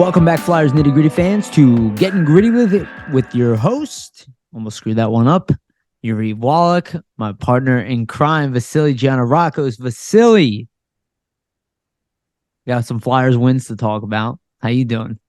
Welcome back, Flyers Nitty Gritty fans, to Getting Gritty with It with your host. Almost screwed that one up. Yariv, Wolok, my partner in crime, Vasili Gianarakos. Vasili, got some Flyers wins to talk about. How you doing?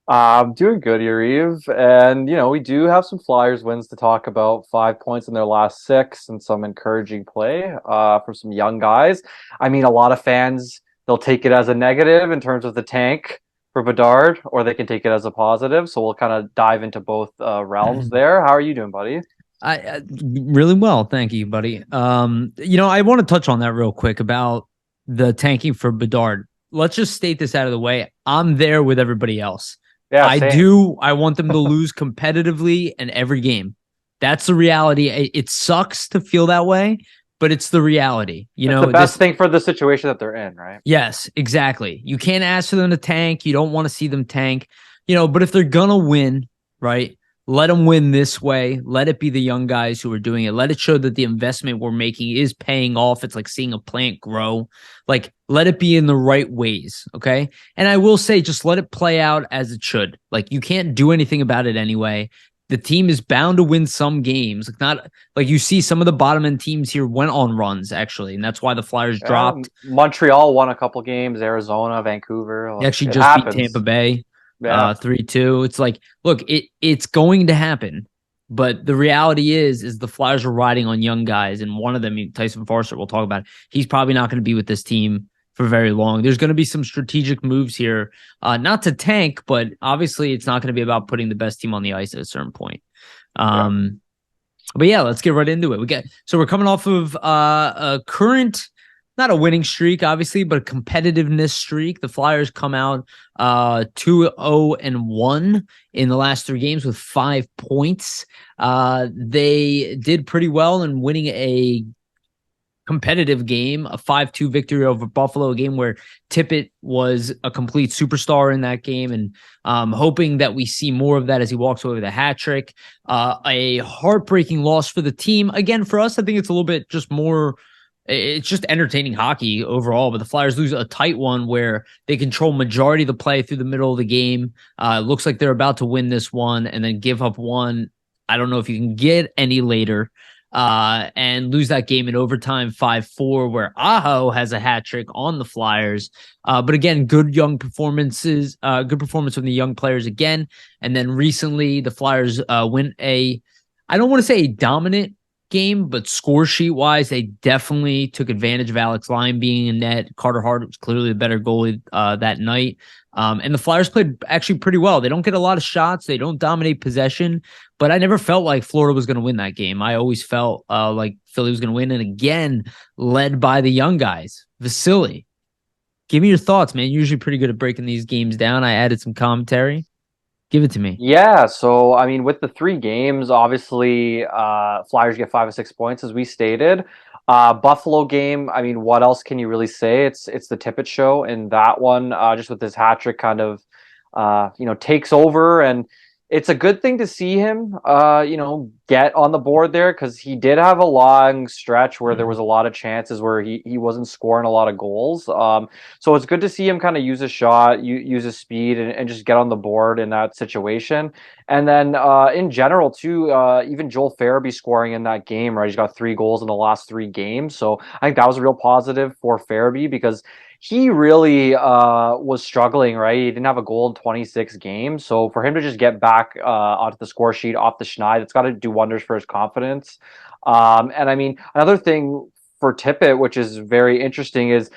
I'm doing good, Yariv. And, we do have some Flyers wins to talk about. 5 points in their last six and some encouraging play from some young guys. I mean, a lot of fans, they'll take it as a negative in terms of the tank for Bedard, or they can take it as a positive. So we'll kind of dive into both realms there. How are you doing, buddy? I really well, thank you, buddy. I want to touch on that real quick about the tanking for Bedard. Let's just state this out of the way. I'm there with everybody else. Yeah, same. I want them to lose competitively in every game. That's the reality. It sucks to feel that way, but it's the reality. It's the best thing for the situation that they're in, right? Yes, exactly. You can't ask for them to tank. You don't want to see them tank, but if they're going to win, right? Let them win this way. Let it be the young guys who are doing it. Let it show that the investment we're making is paying off. It's like seeing a plant grow. Like, let it be in the right ways, okay? And I will say, just let it play out as it should. Like, you can't do anything about it anyway. The team is bound to win some games. Like, not like you see some of the bottom end teams here went on runs, actually, and that's why the Flyers dropped. Montreal won a couple games. Arizona, Vancouver. They actually It just beat Tampa happens. Bay. Yeah. 3-2. It's like, look, it's going to happen, but the reality is the Flyers are riding on young guys, and one of them, Tyson Foerster, we'll talk about. He's probably not going to be with this team for very long. There's going to be some strategic moves here, not to tank, but obviously it's not going to be about putting the best team on the ice at a certain point. Yeah. But yeah, let's get right into it. So we're coming off of a current, not a winning streak, obviously, but a competitiveness streak. The Flyers come out 2-0-1 in the last three games with 5 points. They did pretty well in winning a competitive game, a 5-2 victory over Buffalo, a game where Tippett was a complete superstar in that game, and hoping that we see more of that as he walks away with a hat trick. A heartbreaking loss for the team. Again, for us, I think it's a little bit just more. It's just entertaining hockey overall, but the Flyers lose a tight one where they control majority of the play through the middle of the game. Looks like they're about to win this one and then give up one. I don't know if you can get any later, and lose that game in overtime 5-4, where Aho has a hat trick on the Flyers. But again, good performance from the young players again. And then recently the Flyers win I don't want to say a dominant game, but score sheet wise, they definitely took advantage of Alex Lyon being in net. Carter Hart was clearly the better goalie that night. And the Flyers played actually pretty well. They don't get a lot of shots. They don't dominate possession, but I never felt like Florida was going to win that game. I always felt like Philly was going to win. And again, led by the young guys. Vasili, give me your thoughts, man. You're usually pretty good at breaking these games down. I added some commentary. Give it to me. Yeah, so I mean, with the three games, obviously, Flyers get 5 or 6 points, as we stated. Buffalo game, I mean, what else can you really say? It's the Tippett show in that one, just with his hat trick kind of, takes over, and it's a good thing to see him, get on the board there, because he did have a long stretch where there was a lot of chances where he wasn't scoring a lot of goals. So it's good to see him kind of use a shot, use his speed, and just get on the board in that situation. And then in general, too, even Joel Farabee scoring in that game, right? He's got 3 goals in the last 3 games. So I think that was a real positive for Farabee, because he really was struggling, right? He didn't have a goal in 26 games. So for him to just get back onto the score sheet off the schneid, it's got to do wonders for his confidence. And I mean, another thing for Tippett, which is very interesting, is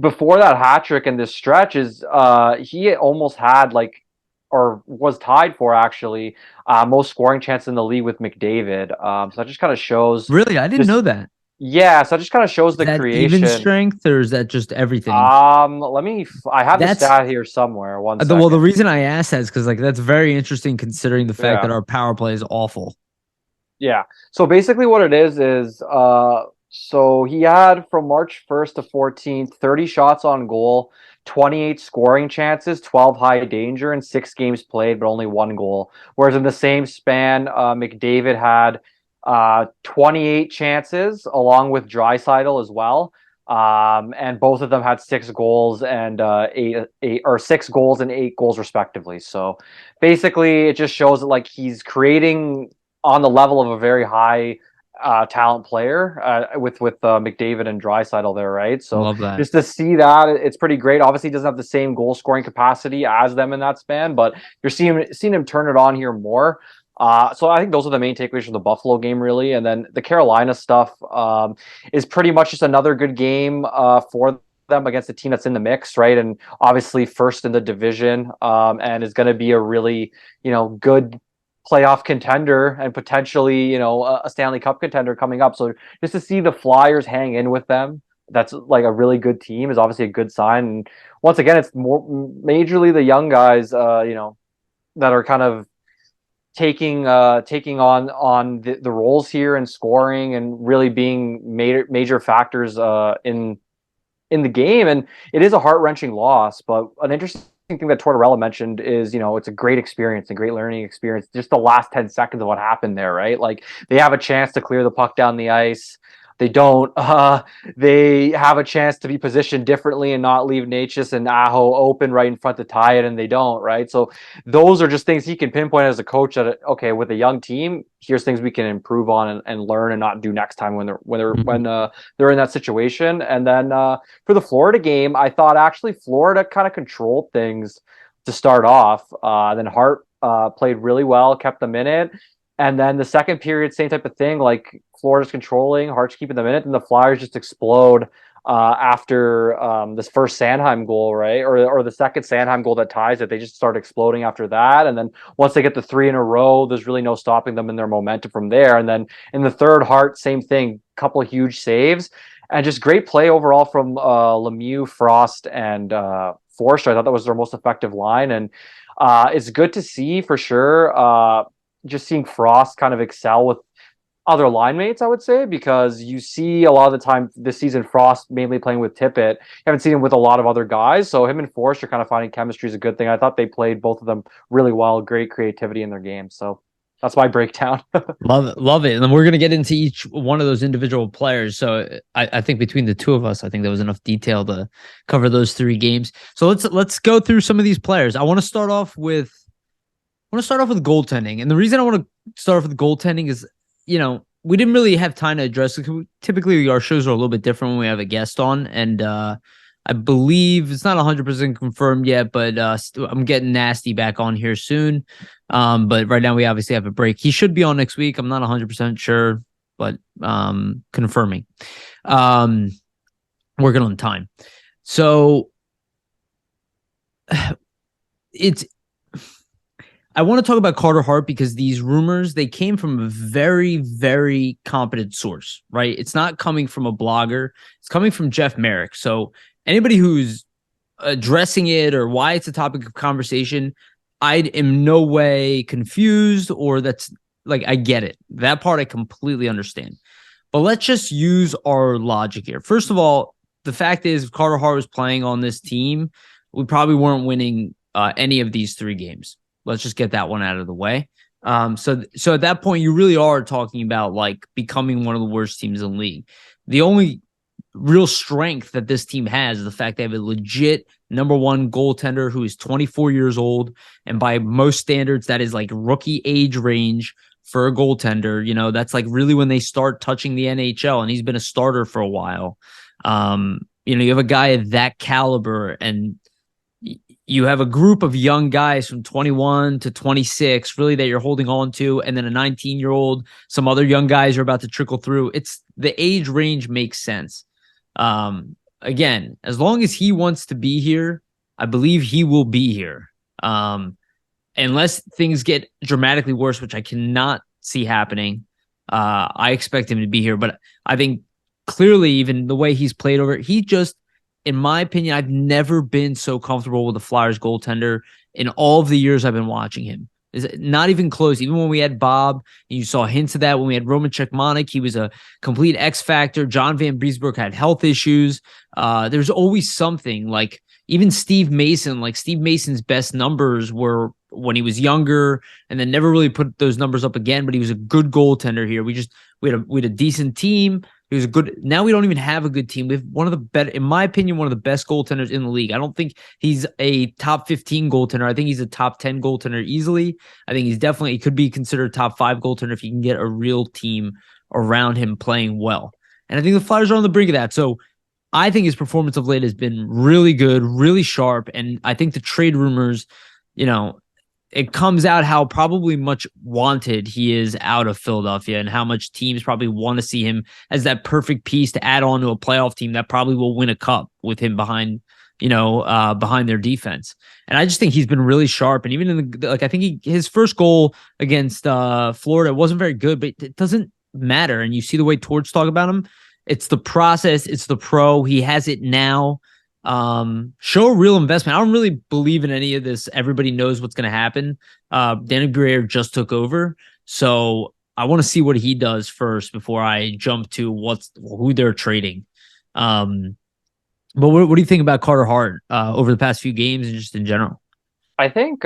before that hat trick in this stretch, is he almost had or was tied for actually most scoring chance in the league with McDavid. So that just kind of shows. Really? I didn't know that. Yeah, so that just kind of shows Is the that even creation. strength or is that just everything? I have the That's stat here somewhere. One the second. reason I asked that is because that's very interesting considering the fact Yeah. that our power play is awful. Yeah. So basically what it is so he had from March 1st to 14th, 30 shots on goal, 28 scoring chances, 12 high danger, and 6 games played, but only 1 goal. Whereas in the same span, McDavid had 28 chances along with Draisaitl as well. And both of them had 6 goals and 6 goals and 8 goals respectively. So basically, it just shows that like he's creating on the level of a very high talent player with McDavid and Draisaitl there, right? So Love that. just to see that, it's pretty great. Obviously, he doesn't have the same goal scoring capacity as them in that span, but you're seeing him turn it on here more. So I think those are the main takeaways from the Buffalo game, really. And then the Carolina stuff is pretty much just another good game for them against a team that's in the mix, right? And obviously first in the division, and is going to be a really, good playoff contender and potentially, a Stanley Cup contender coming up. So just to see the Flyers hang in with them, that's like a really good team, is obviously a good sign. And once again, it's more majorly the young guys, that are kind of taking on the roles here and scoring and really being major factors in the game. And it is a heart-wrenching loss, but an interesting thing that Tortorella mentioned is, it's a great experience, a great learning experience. Just the last 10 seconds of what happened there, right? Like they have a chance to clear the puck down the ice. They don't. They have a chance to be positioned differently and not leave Natchez and Aho open right in front to tie it, and they don't, right? So those are just things he can pinpoint as a coach that, okay, with a young team, here's things we can improve on and learn and not do next time when they're in that situation. And then for the Florida game, I thought actually Florida kind of controlled things to start off. Then Hart played really well, kept them in it. And then the second period, same type of thing. Like Florida's controlling, Hart's keeping them in it, and the Flyers just explode after this first Sanheim goal, right? Or the second Sanheim goal that ties it. They just start exploding after that. And then once they get the 3 in a row, there's really no stopping them in their momentum from there. And then in the third, Hart, same thing, couple of huge saves. And just great play overall from Lemieux, Frost, and Forster. I thought that was their most effective line. And it's good to see for sure. Just seeing Frost kind of excel with other line mates, I would say, because you see a lot of the time this season Frost mainly playing with Tippett. You haven't seen him with a lot of other guys. So him and Forster kind of finding chemistry is a good thing. I thought they played both of them really well, great creativity in their game. So that's my breakdown. Love it. And then we're going to get into each one of those individual players. So I think between the two of us, I think there was enough detail to cover those 3 games. So let's go through some of these players. I want to start off with goaltending. And the reason I want to start off with goaltending is, we didn't really have time to address it. Typically, our shows are a little bit different when we have a guest on. And I believe it's not 100% confirmed yet, but I'm getting Nasty back on here soon. But right now, we obviously have a break. He should be on next week. I'm not 100% sure, but confirming. Working on time. So I want to talk about Carter Hart because these rumors, they came from a very, very competent source, right? It's not coming from a blogger. It's coming from Jeff Merrick. So anybody who's addressing it or why it's a topic of conversation, I am no way confused or that's like, I get it. That part I completely understand. But let's just use our logic here. First of all, the fact is if Carter Hart was playing on this team, we probably weren't winning any of these 3 games. Let's just get that one out of the way. So at that point, you really are talking about like becoming one of the worst teams in the league. The only real strength that this team has is the fact they have a legit number 1 goaltender who is 24 years old. And by most standards, that is like rookie age range for a goaltender. That's like really when they start touching the NHL, and he's been a starter for a while. You have a guy of that caliber, and you have a group of young guys from 21 to 26, really, that you're holding on to, and then a 19-year-old, some other young guys are about to trickle through. It's the age range makes sense. Again, as long as he wants to be here, I believe he will be here. Unless things get dramatically worse, which I cannot see happening, I expect him to be here. But I think clearly, even the way he's played over, in my opinion, I've never been so comfortable with the Flyers goaltender in all of the years I've been watching him. Is not even close. Even when we had Bob, you saw hints of that when we had Roman Cechmanek. He was a complete X factor. John Van Briesbroek had health issues. There's always something. Like even Steve Mason. Like Steve Mason's best numbers were when he was younger, and then never really put those numbers up again. But he was a good goaltender here. We had a decent team. He was a good. Now we don't even have a good team. We have one of the better, in my opinion, one of the best goaltenders in the league. I don't think he's a top 15 goaltender. I think he's a top 10 goaltender easily. I think he could be considered a top 5 goaltender if you can get a real team around him playing well. And I think the Flyers are on the brink of that. So I think his performance of late has been really good, really sharp. And I think the trade rumors, it comes out how probably much wanted he is out of Philadelphia and how much teams probably want to see him as that perfect piece to add on to a playoff team that probably will win a cup with him behind their defense. And I just think he's been really sharp. And even I think his first goal against Florida wasn't very good, but it doesn't matter. And you see the way Torch talk about him. It's the process. It's the pro. He has it now. Show a real investment. I don't really believe in any of this. Everybody knows what's going to happen. Danny Briere just took over. So I want to see what he does first before I jump to who they're trading. But what do you think about Carter Hart over the past few games and just in general? I think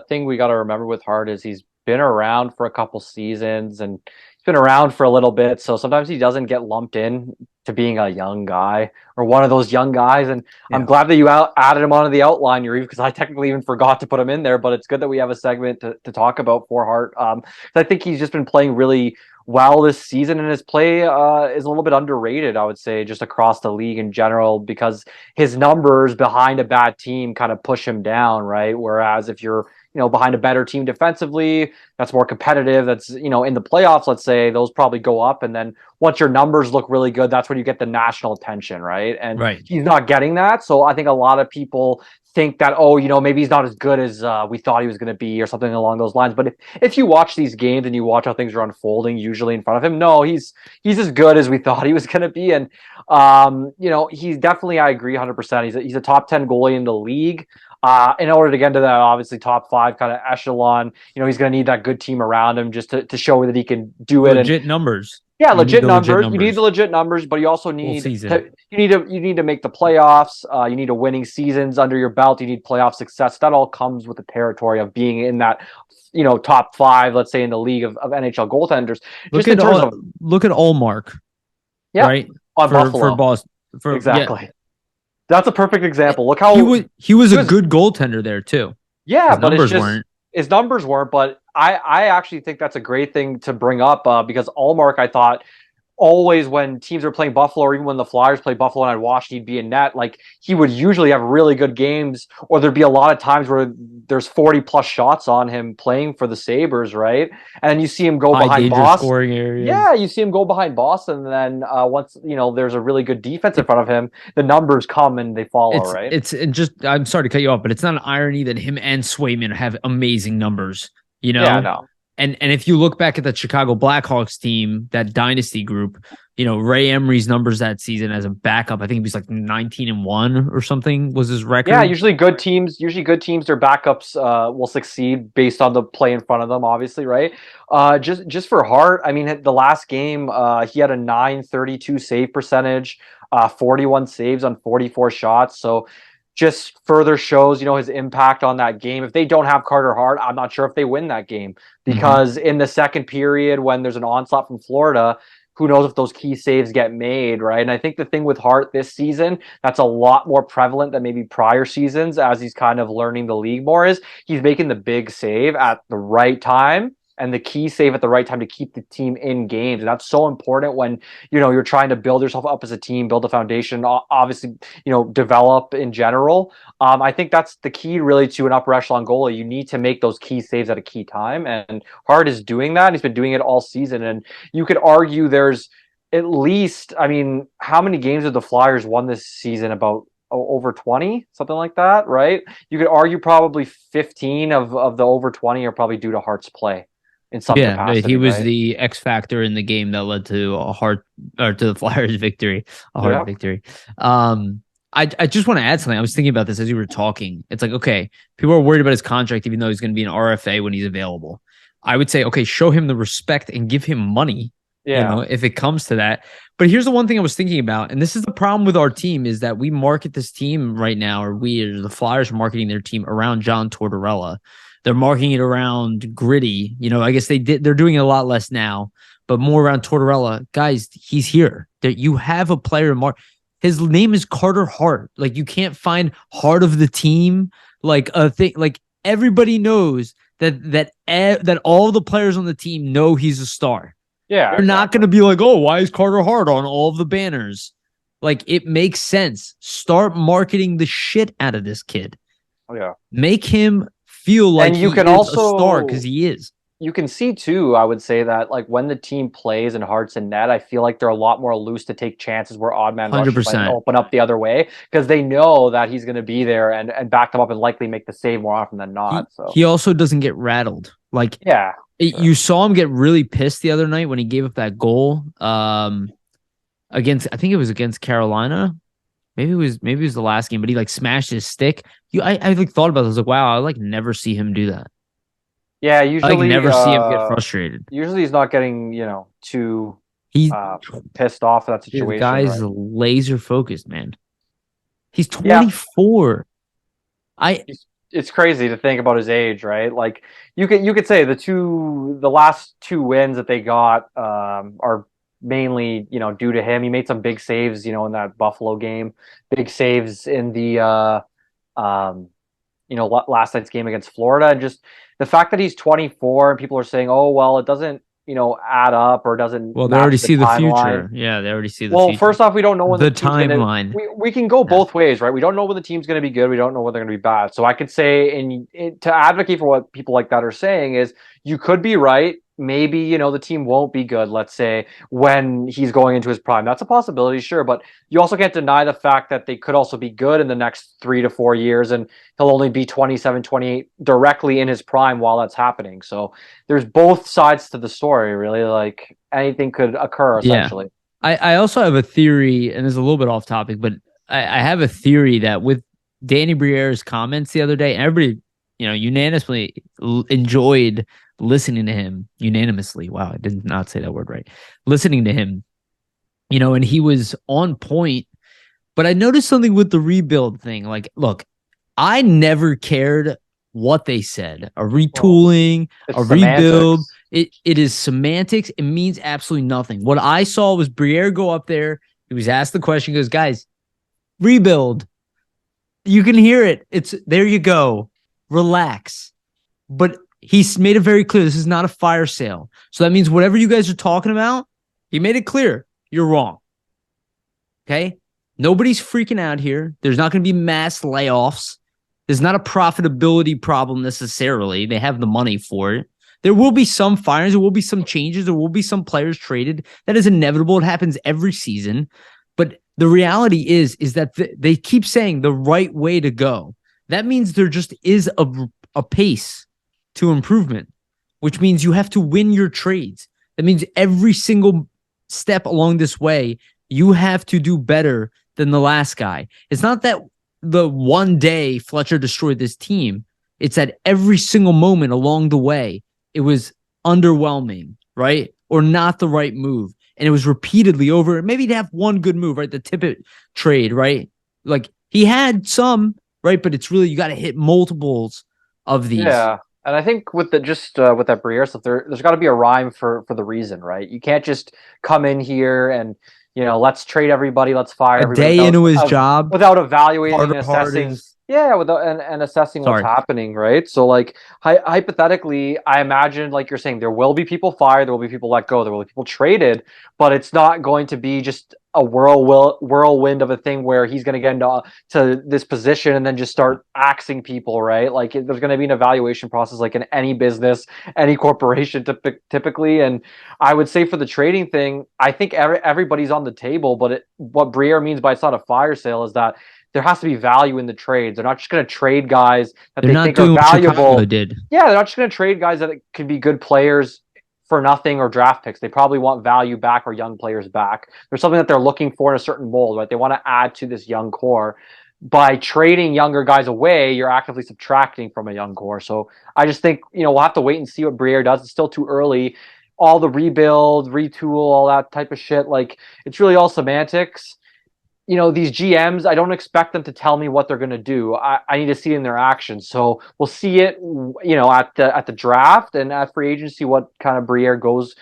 thing we got to remember with Hart is he's been around for a couple seasons and he's been around for a little bit. So sometimes he doesn't get lumped in to being a young guy or one of those young guys. And yeah. I'm glad that you added him onto the outline, Yariv, because I technically even forgot to put him in there, but it's good that we have a segment to talk about for Hart. I think he's just been playing really well this season, and his play is a little bit underrated, I would say, just across the league in general, because his numbers behind a bad team kind of push him down, right? Whereas if you're behind a better team defensively, that's more competitive, that's, in the playoffs, let's say, those probably go up. And then once your numbers look really good, that's when you get the national attention, right? And he's not getting that. So I think a lot of people think that, maybe he's not as good as we thought he was going to be or something along those lines. But if you watch these games and you watch how things are unfolding usually in front of him, no, he's as good as we thought he was going to be. And, he's definitely, I agree 100%. He's a top 10 goalie in the league. In order to get into that, obviously, top 5 kind of echelon, he's going to need that good team around him just to show that he can do it. Legit numbers. Yeah, legit numbers. You need the legit numbers, but you also need you need to make the playoffs. You need a winning seasons under your belt. You need playoff success. That all comes with the territory of being in that, top 5, let's say, in the league of NHL goaltenders. Look at Ullmark. Yeah, right on for Boston. Exactly. Yeah. That's a perfect example. Look how he was a good goaltender there too. Yeah, but his numbers weren't. But I actually think that's a great thing to bring up because Ullmark, I thought, always when teams are playing Buffalo, or even when the Flyers play Buffalo and I'd watch, he'd be in net, like he would usually have really good games, or there'd be a lot of times where there's 40 plus shots on him playing for the Sabres, right? And you see him go behind Boston. Scoring areas. Yeah, you see him go behind Boston, and then once there's a really good defense in front of him, the numbers come and they follow, right? I'm sorry to cut you off, but it's not an irony that him and Swayman have amazing numbers. Yeah, no. And if you look back at the Chicago Blackhawks team, that dynasty group, Ray Emery's numbers that season as a backup, I think he was like 19-1 or something was his record. Yeah, usually good teams, their backups will succeed based on the play in front of them, obviously, right? Just for Hart, I mean, the last game, he had a .932 save percentage, 41 saves on 44 shots. So just further shows, his impact on that game. If they don't have Carter Hart, I'm not sure if they win that game, because in the second period, when there's an onslaught from Florida, who knows if those key saves get made, right? And I think the thing with Hart this season, that's a lot more prevalent than maybe prior seasons as he's kind of learning the league more, is he's making the big save at the right time and the key save at the right time to keep the team in games. And that's so important when, you're trying to build yourself up as a team, build a foundation, obviously, develop in general. I think that's the key really to an upper echelon goalie. You need to make those key saves at a key time. And Hart is doing that. He's been doing it all season. And you could argue there's at least, how many games have the Flyers won this season? About over 20, something like that, right? You could argue probably 15 of the over 20 are probably due to Hart's play. In some capacity, he was the X factor in the game that led to to the Flyers victory, victory. I just want to add something. I was thinking about this as you were talking. It's like, okay, people are worried about his contract, even though he's going to be an RFA when he's available. I would say, okay, show him the respect and give him money. Yeah. If it comes to that. But here's the one thing I was thinking about, and this is the problem with our team, is that we market this team right now, or the Flyers are marketing their team around John Tortorella. They're marking it around Gritty. I guess they're doing it a lot less now, but more around Tortorella. Guys, he's here. You have a player mark. His name is Carter Hart. Like, you can't find heart of the team. Like a thing. Like, everybody knows that all the players on the team know he's a star. Yeah, they're not going to be like, oh, why is Carter Hart on all of the banners? Like, it makes sense. Start marketing the shit out of this kid. Oh, yeah. Make him feel like and you he can is also, a star, because he is. You can see too, I would say that like when the team plays and Hart's in net, I feel like they're a lot more loose to take chances where odd man rushes might open up the other way, because they know that he's going to be there and back them up and likely make the save more often than not. He also doesn't get rattled. Like, yeah, you saw him get really pissed the other night when he gave up that goal against, I think it was against Carolina. Maybe it was the last game, but he like smashed his stick. I like thought about it. I was like, wow, I like never see him do that. Yeah, usually I never see him get frustrated. Usually he's not getting, too pissed off of that situation. The guy's laser focused, man. He's 24. It's crazy to think about his age, right? Like you could say the last two wins that they got are mainly, due to him. He made some big saves, in that Buffalo game, big saves in the last night's game against Florida. And just the fact that he's 24 and people are saying, oh, well, it doesn't, add up or doesn't. Well, they already see the future. Yeah, they already see the future. Well, first off, we don't know when the timeline. We can go both ways, right? We don't know when the team's going to be good. We don't know when they're going to be bad. So I could say, to advocate for what people like that are saying is, you could be right. Maybe, the team won't be good, let's say, when he's going into his prime. That's a possibility, sure. But you also can't deny the fact that they could also be good in the next 3 to 4 years, and he'll only be 27, 28 directly in his prime while that's happening. So there's both sides to the story, really. Like, anything could occur, essentially. Yeah. I also have a theory, and it's a little bit off topic, but I have a theory that with Danny Briere's comments the other day, everybody, unanimously enjoyed listening to him unanimously. Wow, I did not say that word right. Listening to him, and he was on point. But I noticed something with the rebuild thing. Like, look, I never cared what they said. A retooling, a rebuild. It is semantics. It means absolutely nothing. What I saw was Briere go up there. He was asked the question. He goes, guys, rebuild. You can hear it. It's there you go. Relax. But he's made it very clear this is not a fire sale. So that means whatever you guys are talking about, he made it clear you're wrong. Okay? Nobody's freaking out here. There's not going to be mass layoffs. There's not a profitability problem necessarily. They have the money for it. There will be some firings. There will be some changes. There will be some players traded. That is inevitable. It happens every season. But the reality is that they keep saying the right way to go. That means there just is a pace to improvement, which means you have to win your trades. That means every single step along this way, you have to do better than the last guy. It's not that the one day Fletcher destroyed this team. It's that every single moment along the way, it was underwhelming, right? Or not the right move. And it was repeatedly over. Maybe he'd have one good move, right? The Tippett trade, right? Like, he had some, right? But it's really, you got to hit multiples of these. Yeah. And I think with with that Briere stuff, there's got to be a rhyme for the reason, right? You can't just come in here and, let's trade everybody, let's fire everybody. A day into his job. Without evaluating and assessing. Yeah, and assessing what's happening, right? So, like, hypothetically, I imagine, like you're saying, there will be people fired, there will be people let go, there will be people traded, but it's not going to be just a whirlwind of a thing where he's going to get into this position and then just start axing people, right? Like, there's going to be an evaluation process, like in any business, any corporation, typically. And I would say for the trading thing, I think everybody's on the table, but what Briere means by it's not a fire sale is that there has to be value in the trades. They're not just going to trade guys that they think are valuable. Yeah, they're not just going to trade guys that could be good players for nothing or draft picks. They probably want value back or young players back. There's something that they're looking for in a certain mold, right? They want to add to this young core. By trading younger guys away, you're actively subtracting from a young core. So I just think, we'll have to wait and see what Briere does. It's still too early. All the rebuild, retool, all that type of shit, like, it's really all semantics. these GMs, I don't expect them to tell me what they're going to do. I need to see it in their actions. So we'll see it, at the draft and at free agency, what kind of Briere goes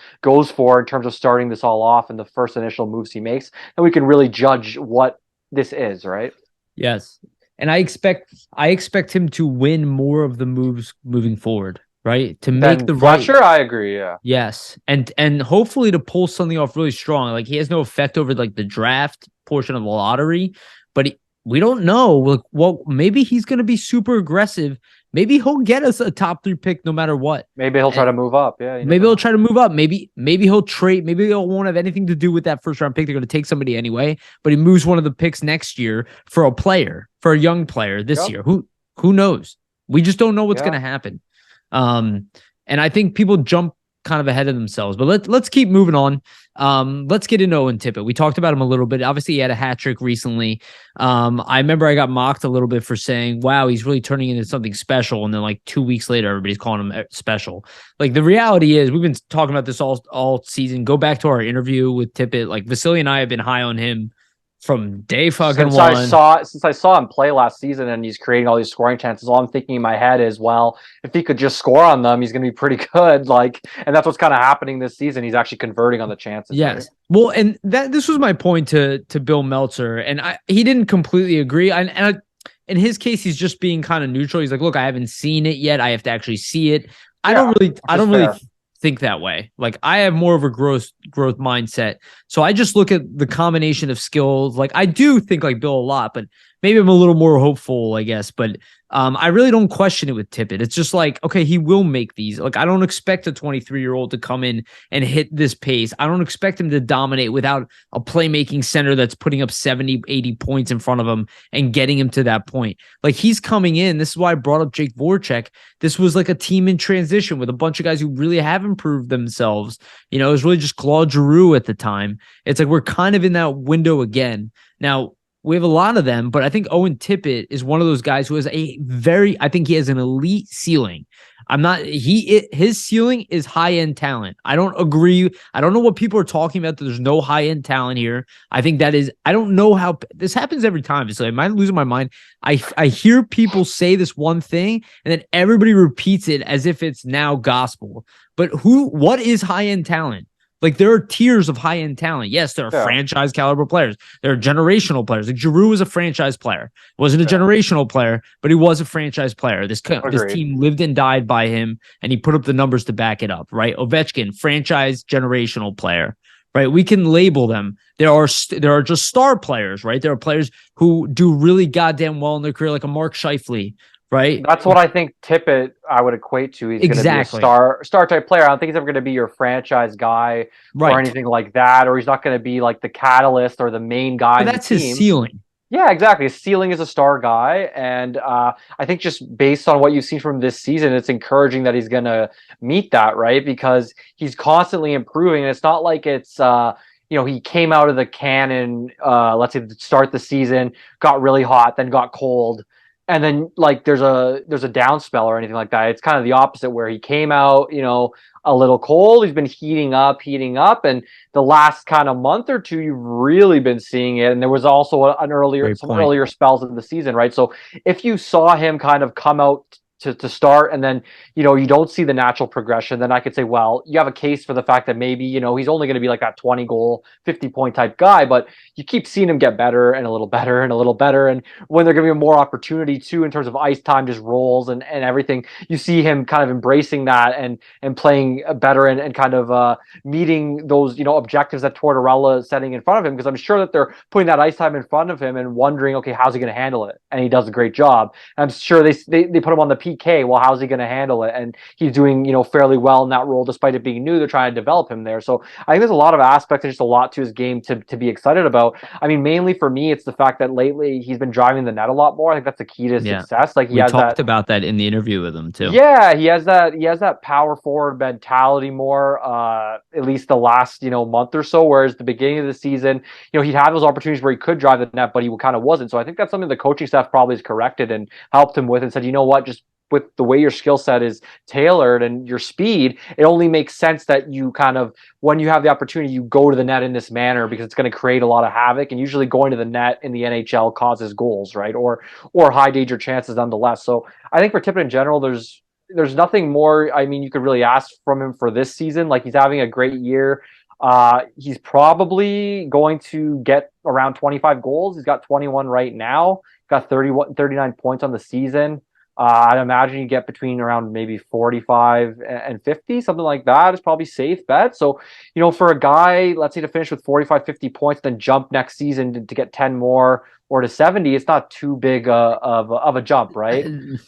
for in terms of starting this all off and the first initial moves he makes, and we can really judge what this is, right? Yes. And I expect him to win more of the moves moving forward, right? To make Then the right. Fletcher, I agree. Yeah. Yes. And hopefully to pull something off really strong. Like he has no effect over like the draft portion of the lottery, but we don't know. Like, well, maybe he's going to be super aggressive. Maybe he'll get us a top 3 pick no matter what. Maybe he'll try to move up. Yeah. Maybe he'll try to move up. Maybe he'll trade. Maybe it won't have anything to do with that first round pick. They're going to take somebody anyway, but he moves one of the picks next year for a young player this year. Who knows? We just don't know what's going to happen. And I think people jump kind of ahead of themselves, but let's keep moving on. Let's get into Owen Tippett. We talked about him a little bit. Obviously, he had a hat trick recently. I remember I got mocked a little bit for saying, wow, he's really turning into something special. And then like 2 weeks later, everybody's calling him special. Like the reality is we've been talking about this all season. Go back to our interview with Tippett. Like Vasili and I have been high on him from day fucking one. Since I saw him play last season and he's creating all these scoring chances, all I'm thinking in my head is, well, if he could just score on them, he's going to be pretty good. Like, and that's what's kind of happening this season. He's actually converting on the chances. Yes. Right? Well, and this was my point to Bill Meltzer, and he didn't completely agree. In his case, he's just being kind of neutral. He's like, look, I haven't seen it yet. I have to actually see it. I don't really think that way. Like I have more of a growth mindset. So I just look at the combination of skills. Like I do think like Bill a lot, but maybe I'm a little more hopeful, I guess. But I really don't question it with Tippett. It's just like, okay, he will make these. Like I don't expect a 23-year-old to come in and hit this pace. I don't expect him to dominate without a playmaking center that's putting up 70, 80 points in front of him and getting him to that point. Like he's coming in. This is why I brought up Jake Voracek. This was like a team in transition with a bunch of guys who really have improved themselves. It was really just Claude Giroux at the time. It's like we're kind of in that window again. Now, we have a lot of them, but I think Owen Tippett is one of those guys who has I think he has an elite ceiling. His ceiling is high-end talent. I don't agree. I don't know what people are talking about. That there's no high-end talent here. I think I don't know how this happens every time. So am I losing my mind? I hear people say this one thing and then everybody repeats it as if it's now gospel. But what is high-end talent? Like there are tiers of high-end talent. Yes, there are franchise caliber players. There are generational players. Like Giroux was a franchise player. Wasn't a generational player, but he was a franchise player. This team lived and died by him, and he put up the numbers to back it up, right? Ovechkin, franchise generational player, right? We can label them. There are just star players, right? There are players who do really goddamn well in their career, like a Mark Scheifele, right? That's what I think Tippett I would equate to. He's going to be a star type player. I don't think he's ever going to be your franchise guy or anything like that, or he's not going to be like the catalyst or the main guy. But that's his ceiling. Yeah, exactly. His ceiling is a star guy, and I think just based on what you've seen from this season, it's encouraging that he's going to meet that, right? Because he's constantly improving, and it's not like it's he came out of the cannon, let's say to start the season, got really hot, then got cold. And then like there's a down spell or anything like that. It's kind of the opposite where he came out, a little cold. He's been heating up. And the last kind of month or two, you've really been seeing it. And there was also some earlier spells of the season, right? So if you saw him kind of come out to start and then, you don't see the natural progression, then I could say, well, you have a case for the fact that maybe, he's only going to be like that 20 goal, 50 point type guy, but you keep seeing him get better and a little better and a little better. And when they're going to be more opportunity too, in terms of ice time, just rolls and everything, you see him kind of embracing that and playing better and kind of meeting those, objectives that Tortorella is setting in front of him. Because I'm sure that they're putting that ice time in front of him and wondering, okay, how's he going to handle it? And he does a great job. And I'm sure they put him on the PK. Well, how's he going to handle it? And he's doing, fairly well in that role, despite it being new. They're trying to develop him there. So I think there's a lot of aspects and just a lot to his game to be excited about. I mean, mainly for me, it's the fact that lately he's been driving the net a lot more. I think that's the key to success. Like we talked about that in the interview with him too. Yeah, he has that power forward mentality more. At at least the last, month or so, whereas the beginning of the season, he'd had those opportunities where he could drive the net, but he kind of wasn't. So I think that's something the coaching staff probably has corrected and helped him with and said, you know what, just with the way your skill set is tailored and your speed, it only makes sense that you kind of, when you have the opportunity, you go to the net in this manner because it's going to create a lot of havoc. And usually going to the net in the NHL causes goals, right? Or high danger chances nonetheless. So I think for Tippett in general, there's nothing more, I mean, you could really ask from him for this season. Like, he's having a great year. He's probably going to get around 25 goals. He's got 21 right now. Got 39 points on the season. I'd imagine you get between around maybe 45 and 50, something like that is probably safe bet. So, for a guy, let's say, to finish with 45, 50 points, then jump next season to get 10 more or to 70, it's not too big of a jump, right? And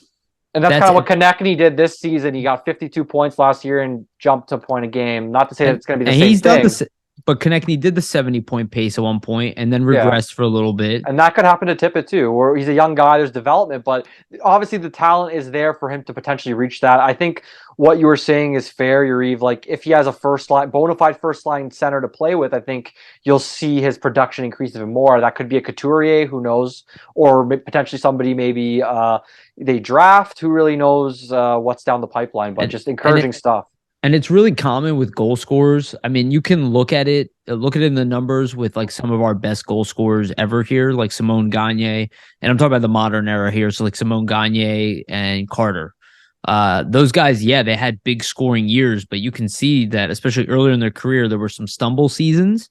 that's kind of what Konechny did this season. He got 52 points last year and jumped to a point a game. Not to say that it's going to be the same thing. But Konechny did the 70-point pace at one point and then regressed for a little bit. And that could happen to Tippett too, where he's a young guy, there's development, but obviously the talent is there for him to potentially reach that. I think what you were saying is fair, Yariv. Like, if he has a bona fide first line center to play with, I think you'll see his production increase even more. That could be a Couturier, who knows, or potentially somebody maybe they draft, who really knows what's down the pipeline, but just encouraging stuff. And it's really common with goal scorers. I mean, you can look at it in the numbers with like some of our best goal scorers ever here, like Simone Gagne. And I'm talking about the modern era here. So like Simone Gagne and Carter. Those guys, they had big scoring years, but you can see that especially earlier in their career, there were some stumble seasons,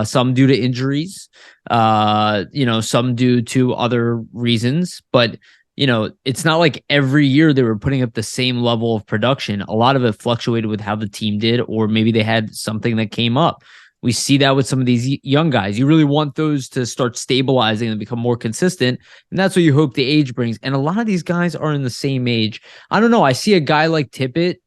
some due to injuries, some due to other reasons. But it's not like every year they were putting up the same level of production. A lot of it fluctuated with how the team did, or maybe they had something that came up. We see that with some of these young guys. You really want those to start stabilizing and become more consistent. And that's what you hope the age brings. And a lot of these guys are in the same age. I don't know. I see a guy like Tippett,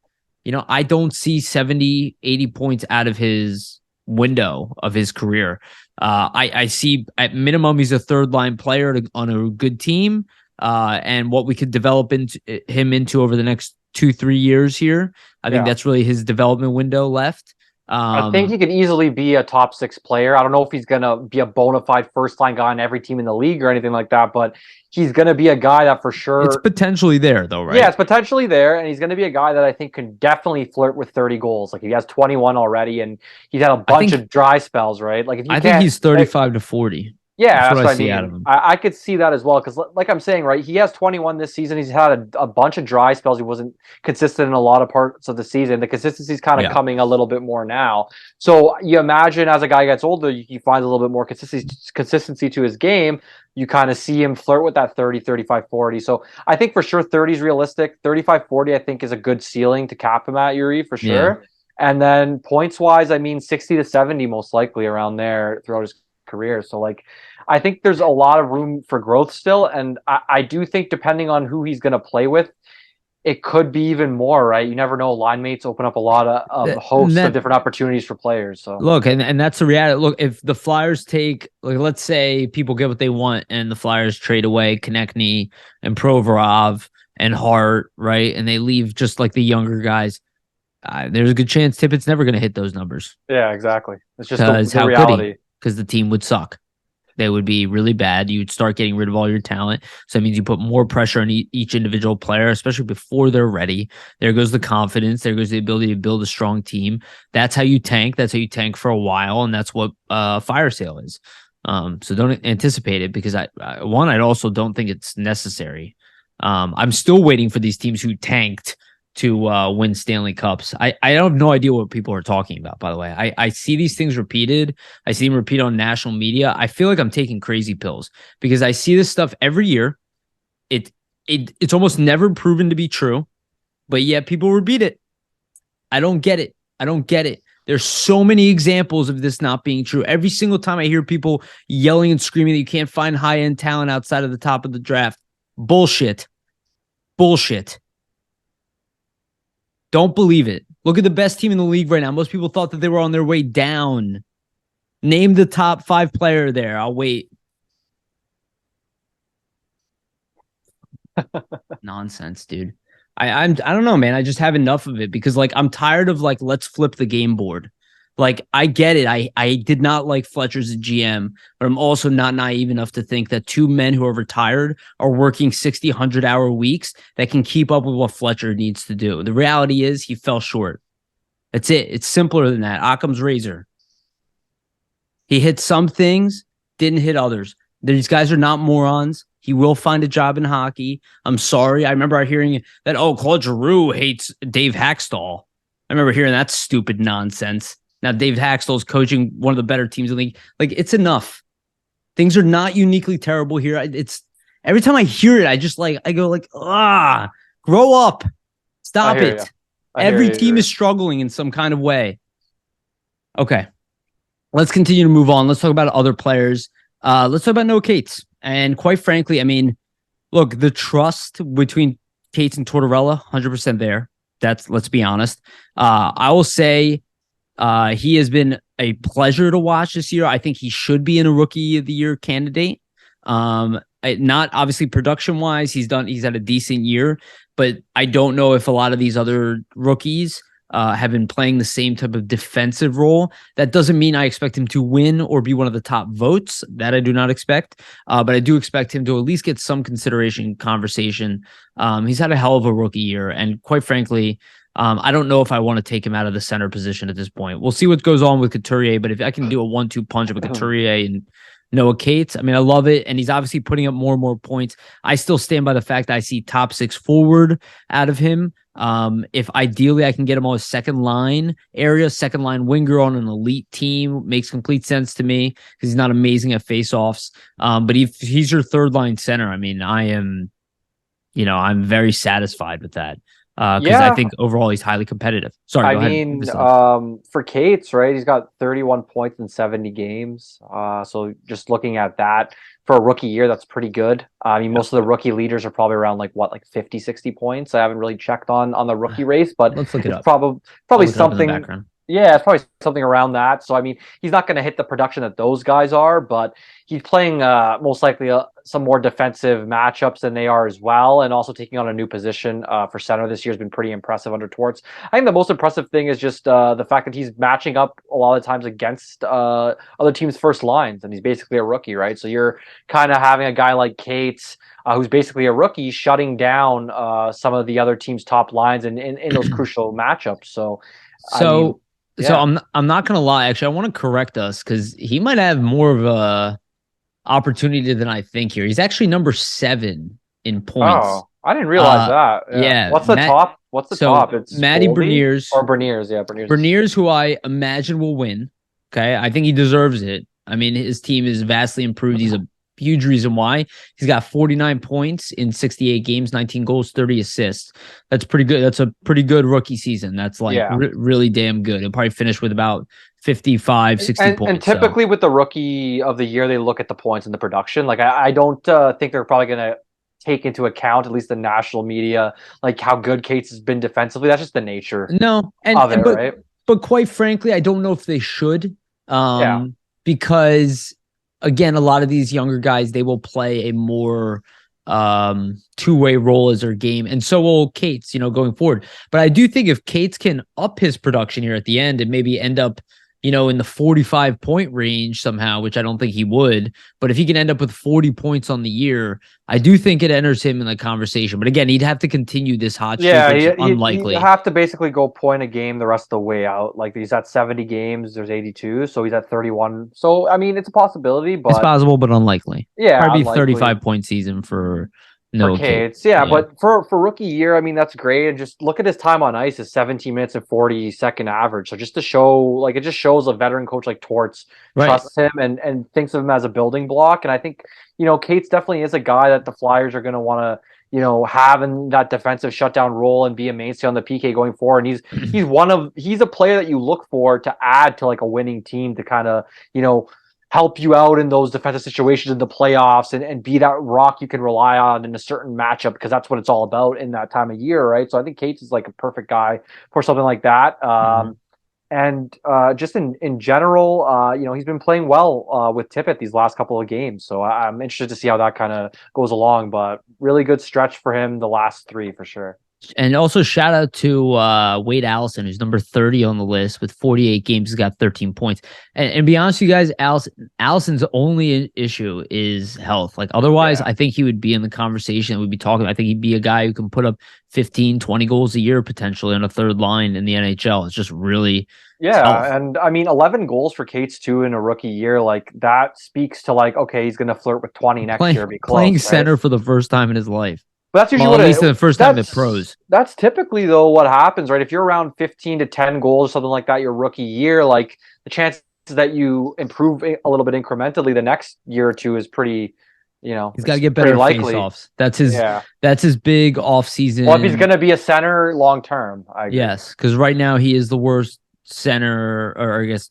I don't see 70, 80 points out of his window of his career. I see at minimum, he's a third line player on a good team. And what we could develop him into over the next 2-3 years here. I think that's really his development window left. I think he could easily be a top 6 player. I don't know if he's going to be a bona fide first line guy on every team in the league or anything like that, but he's going to be a guy that for sure... It's potentially there though, right? Yeah, it's potentially there, and he's going to be a guy that I think can definitely flirt with 30 goals. Like, he has 21 already, and he's had a bunch of dry spells, right? Like, if you think he's 35 to 40. Yeah, that's what I mean. Out of him. I could see that as well, because like I'm saying, right, he has 21 this season. He's had a bunch of dry spells. He wasn't consistent in a lot of parts of the season. The consistency's kind of coming a little bit more now. So you imagine as a guy gets older, he finds a little bit more consistency to his game. You kind of see him flirt with that 30, 35, 40. So I think for sure 30 is realistic. 35, 40 I think is a good ceiling to cap him at, Yuri, for sure. Yeah. And then points-wise, I mean 60 to 70 most likely around there throughout his career. So like, I think there's a lot of room for growth still, and I do think depending on who he's going to play with, it could be even more, right? You never know. Line mates open up a lot of hosts of different opportunities for players. So look, and that's the reality. Look, if the Flyers take, like, let's say people get what they want, and the Flyers trade away Konechny and Provorov and Hart, right, and they leave just like the younger guys, there's a good chance Tippett's never going to hit those numbers. Yeah, exactly. It's just the reality. Because the team would suck. They would be really bad. You'd start getting rid of all your talent. So that means you put more pressure on each individual player, especially before they're ready. There goes the confidence. There goes the ability to build a strong team. That's how you tank. That's how you tank for a while. And that's what fire sale is. So don't anticipate it, because I also don't think it's necessary. I'm still waiting for these teams who tanked to win Stanley Cups. I have no idea what people are talking about, by the way. I see these things repeated. I see them repeated on national media. I feel like I'm taking crazy pills, because I see this stuff every year. It's almost never proven to be true, but yet people repeat it. I don't get it. There's so many examples of this not being true. Every single time I hear people yelling and screaming that you can't find high-end talent outside of the top of the draft. Bullshit. Don't believe it. Look at the best team in the league right now. Most people thought that they were on their way down. Name the top 5 player there. I'll wait. Nonsense, dude. I don't know, man. I just have enough of it, because like I'm tired of like, let's flip the game board. Like, I get it. I did not like Fletcher as a GM, but I'm also not naive enough to think that two men who are retired are working 60, 100-hour weeks that can keep up with what Fletcher needs to do. The reality is he fell short. That's it. It's simpler than that. Occam's razor. He hit some things, didn't hit others. These guys are not morons. He will find a job in hockey. I'm sorry. I remember hearing that, oh, Claude Giroux hates Dave Haxtell. I remember hearing that stupid nonsense. Now, Dave Haxtell's coaching one of the better teams in the league. Like, it's enough. Things are not uniquely terrible here. It's every time I hear it, I go like, grow up. Stop it. Every team is struggling in some kind of way. Okay. Let's continue to move on. Let's talk about other players. Let's talk about Noah Cates. And quite frankly, I mean, look, the trust between Cates and Tortorella, 100% there. Let's be honest. I will say he has been a pleasure to watch this year. I think he should be in a Rookie of the Year candidate. Not obviously production wise, he's had a decent year, but I don't know if a lot of these other rookies have been playing the same type of defensive role. That doesn't mean I expect him to win or be one of the top votes. That I do not expect. But I do expect him to at least get some conversation. He's had a hell of a rookie year. And quite frankly, I don't know if I want to take him out of the center position at this point. We'll see what goes on with Couturier, but if I can do a 1-2 punch of a Couturier and Noah Cates, I mean, I love it. And he's obviously putting up more and more points. I still stand by the fact that I see top 6 forward out of him. If ideally I can get him on a second line winger on an elite team, makes complete sense to me because he's not amazing at faceoffs. But if he's your third line center, I mean, I'm very satisfied with that. Because I think overall he's highly competitive. Sorry, I mean, for Cates, right? He's got 31 points in 70 games. So just looking at that for a rookie year, that's pretty good. I mean, most of the rookie leaders are probably around like 50, 60 points. I haven't really checked on the rookie race, but let's look it up. Probably something. Yeah, it's probably something around that. So, I mean, he's not going to hit the production that those guys are, but he's playing most likely some more defensive matchups than they are as well, and also taking on a new position for center this year has been pretty impressive under Torts. I think the most impressive thing is just the fact that he's matching up a lot of times against other teams' first lines, and he's basically a rookie, right? So you're kind of having a guy like Cates, who's basically a rookie, shutting down some of the other team's top lines in those crucial matchups. So I'm not gonna lie. Actually, I want to correct us because he might have more of a opportunity than I think here. He's actually number 7 in points. Oh, I didn't realize that. Yeah. What's the top? What's the top? It's Matty Beniers or Beniers. Yeah, Beniers. Beniers, who I imagine will win. Okay, I think he deserves it. I mean, his team is vastly improved. He's a huge reason why. He's got 49 points in 68 games, 19 goals, 30 assists. That's pretty good. That's a pretty good rookie season. That's like really damn good. He'll probably finish with about 55, 60 points. And typically with the rookie of the year, they look at the points and the production. Like, I don't think they're probably going to take into account, at least the national media, like how good Cates has been defensively. That's just the nature of it, right? But quite frankly, I don't know if they should. Because again, a lot of these younger guys, they will play a more two-way role as their game, and so will Cates, going forward. But I do think if Cates can up his production here at the end and maybe end up, in the 45-point range somehow, which I don't think he would, but if he can end up with 40 points on the year, I do think it enters him in the conversation. But again, he'd have to continue this hot streak, which is unlikely. You have to basically go point a game the rest of the way out. Like, he's at 70 games, there's 82, so he's at 31. So, I mean, it's a possibility, but it's possible, but unlikely. Yeah, probably 35-point season for Cates. Yeah, but for rookie year, I mean, that's great. And just look at his time on ice is 17 minutes and 40-second average. So just to show, like, it just shows a veteran coach like Torts trusts him and thinks of him as a building block. And I think, Cates definitely is a guy that the Flyers are going to want to, have in that defensive shutdown role and be a mainstay on the PK going forward. And he's a player that you look for to add to like a winning team to kind of, help you out in those defensive situations in the playoffs and be that rock you can rely on in a certain matchup, because that's what it's all about in that time of year, right? So I think Cates is like a perfect guy for something like that. And just in general, he's been playing well with Tippett these last couple of games. So I'm interested to see how that kind of goes along, but really good stretch for him the last 3 for sure. And also shout out to Wade Allison, who's number 30 on the list with 48 games. He's got 13 points. And be honest with you guys, Allison's only issue is health. Like otherwise, Yeah. I think he would be in the conversation. We'd be talking. I think he'd be a guy who can put up 15, 20 goals a year potentially on a third line in the NHL. It's just really it's health. Yeah, and I mean, 11 goals for Cates too in a rookie year, like that speaks to like, okay, he's going to flirt with 20 next year, be Playing close, right? center for the first time in his life. But that's usually Well, what at least it, the first time at pros. that's typically though what happens, right? If you're around 15 to 10 goals or something like that your rookie year, like the chances that you improve a little bit incrementally the next year or two is pretty, He's got to it's get pretty better likely. face-offs. That's his. Yeah. That's his big Well, if he's off-season. going to be a center long term, I agree. Yes, because right now he is the worst center, or I guess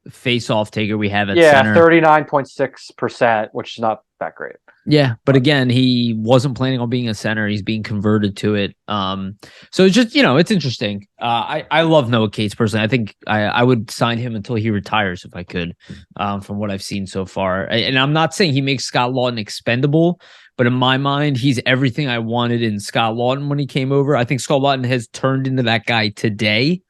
face-off taker we have at Yeah, center. 39.6%, which is not that great. Yeah, but again, he wasn't planning on being a center. He's being converted to it. So it's just it's interesting. I love Noah Cates personally. I think I would sign him until he retires if I could. From what I've seen so far, and I'm not saying he makes Scott Lawton expendable, but in my mind, he's everything I wanted in Scott Lawton when he came over. I think Scott Lawton has turned into that guy today.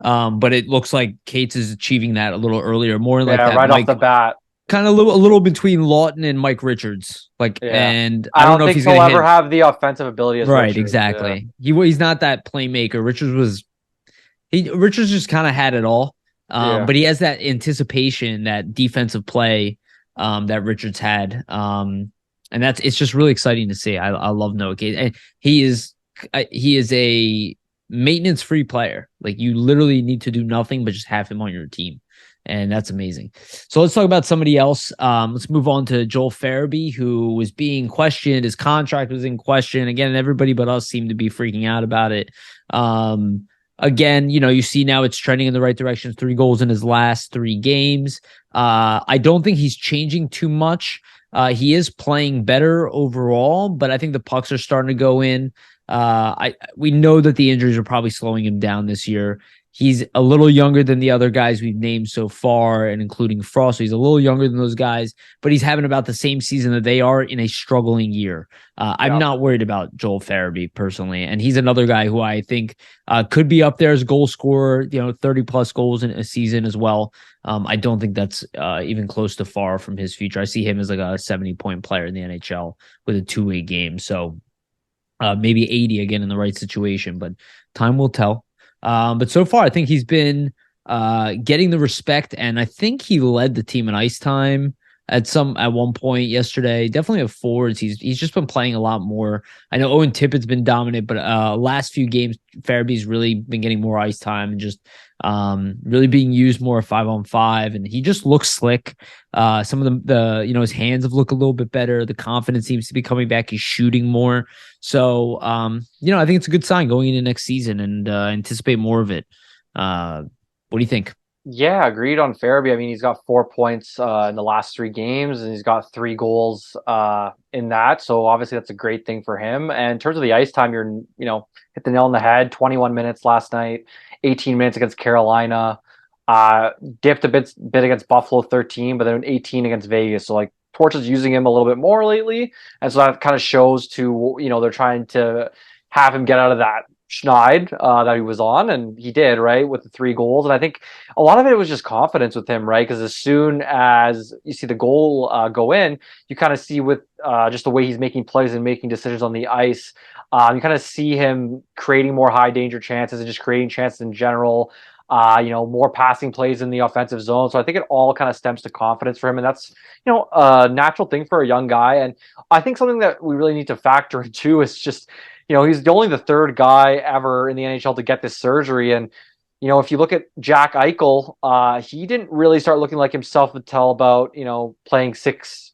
But it looks like Cates is achieving that a little earlier, more like Yeah, that right off Mike, the bat. kind of a little between Lawton and Mike Richards. Like, Yeah. and I I don't don't know if think he's he'll gonna ever hit have the offensive ability as right. Richards. Yeah. Exactly. He's not that playmaker. Richards just kind of had it all. Yeah. But he has that anticipation, that defensive play, that Richards had. And it's just really exciting to see. I love Noah Cates. And he is a maintenance free player. Like you literally need to do nothing but just have him on your team. And that's amazing. So let's talk about somebody else. Let's move on to Joel Farabee, who was being questioned. His contract was in question. Again, everybody but us seemed to be freaking out about it. Again, you see now it's trending in the right direction. 3 goals in his last 3 games. I don't think he's changing too much. He is playing better overall, but I think the pucks are starting to go in. We know that the injuries are probably slowing him down this year. He's a little younger than the other guys we've named so far, and including Frost. So he's a little younger than those guys, but he's having about the same season that they are in a struggling year. I'm not worried about Joel Farabee personally, and he's another guy who I think could be up there as goal scorer, 30 plus goals in a season as well. I don't think that's even close to far from his future. I see him as like a 70-point player in the NHL with a 2-way game. So maybe 80 again in the right situation, but time will tell. But so far, I think he's been getting the respect, and I think he led the team in ice time at one point yesterday. Definitely a forwards. He's just been playing a lot more. I know Owen Tippett's been dominant, but last few games, Farabee's really been getting more ice time and just really being used more 5-on-5, and he just looks slick. Some of the his hands have looked a little bit better. The confidence seems to be coming back. He's shooting more. So I think it's a good sign going into next season, and anticipate more of it. What do you think? Yeah, agreed on Farabee. I mean, he's got 4 points in the last 3 games, and he's got 3 goals in that. So obviously, that's a great thing for him. And in terms of the ice time, hit the nail on the head. 21 minutes last night, 18 minutes against Carolina. Dipped a bit against Buffalo, 13, but then 18 against Vegas. So like Torch is using him a little bit more lately, and so that kind of shows to they're trying to have him get out of that schneid that he was on, and he did, right, with the 3 goals. And I think a lot of it was just confidence with him, right? Because as soon as you see the goal go in, you kind of see with just the way he's making plays and making decisions on the ice, you kind of see him creating more high danger chances and just creating chances in general. More passing plays in the offensive zone. So I think it all kind of stems to confidence for him, and that's a natural thing for a young guy. And I think something that we really need to factor in too is just he's only the 3rd guy ever in the NHL to get this surgery. And if you look at Jack Eichel, he didn't really start looking like himself until about playing 6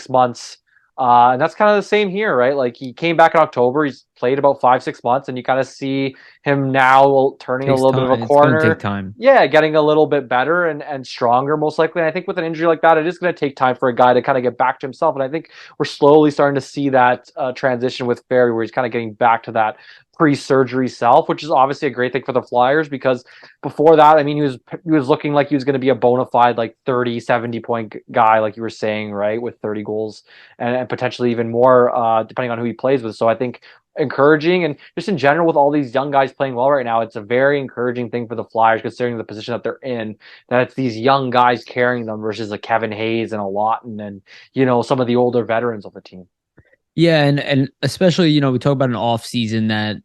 months. And that's kind of the same here, right? Like he came back in October, he's played about 5-6 months, and you kind of see him now turning a little bit of a corner. It's going to take time. Yeah, getting a little bit better and stronger, most likely. And I think with an injury like that, it is going to take time for a guy to kind of get back to himself. And I think we're slowly starting to see that transition with Ferry, where he's kind of getting back to that pre-surgery self, which is obviously a great thing for the Flyers, because before that, I mean, he was looking like he was going to be a bona fide like 30, 70-point guy, like you were saying, right, with 30 goals and potentially even more, depending on who he plays with. So I think encouraging. And just in general, with all these young guys playing well right now, it's a very encouraging thing for the Flyers, considering the position that they're in, that it's these young guys carrying them versus a Kevin Hayes and a Lawton and, some of the older veterans of the team. Yeah, and especially, we talk about an off season that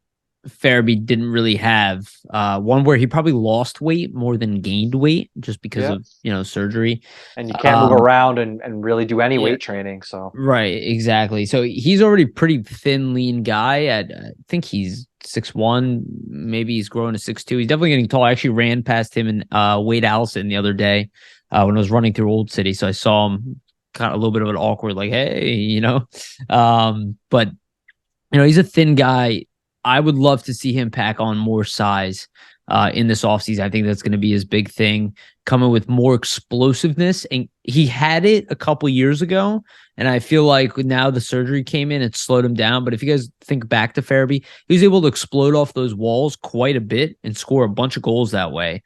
Farabee didn't really have. One where he probably lost weight more than gained weight just because of, surgery. And you can't move around and really do any weight training. So right, exactly. So he's already pretty thin, lean guy. I think he's 6'1", maybe he's growing to 6'2". He's definitely getting tall. I actually ran past him and Wade Allison the other day when I was running through Old City. So I saw him kind of a little bit of an awkward, like, hey, but he's a thin guy. I would love to see him pack on more size in this offseason. I think that's going to be his big thing, coming with more explosiveness. And he had it a couple years ago, and I feel like now the surgery came in, it slowed him down. But if you guys think back to Farabee, he was able to explode off those walls quite a bit and score a bunch of goals that way.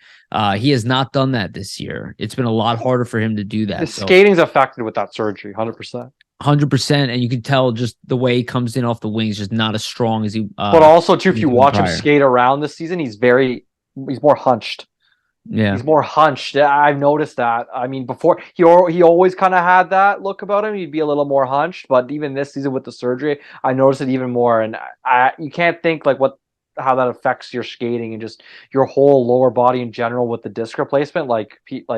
He has not done that this year. It's been a lot harder for him to do that. His skating's affected with that surgery, 100%. 100%, and you can tell just the way he comes in off the wings, just not as strong as he. But also, too, if you watch him skate around this season, he's more hunched. Yeah, he's more hunched. I've noticed that. I mean, before he always kind of had that look about him. He'd be a little more hunched, but even this season with the surgery, I noticed it even more. And you can't think like how that affects your skating and just your whole lower body in general with the disc replacement. It's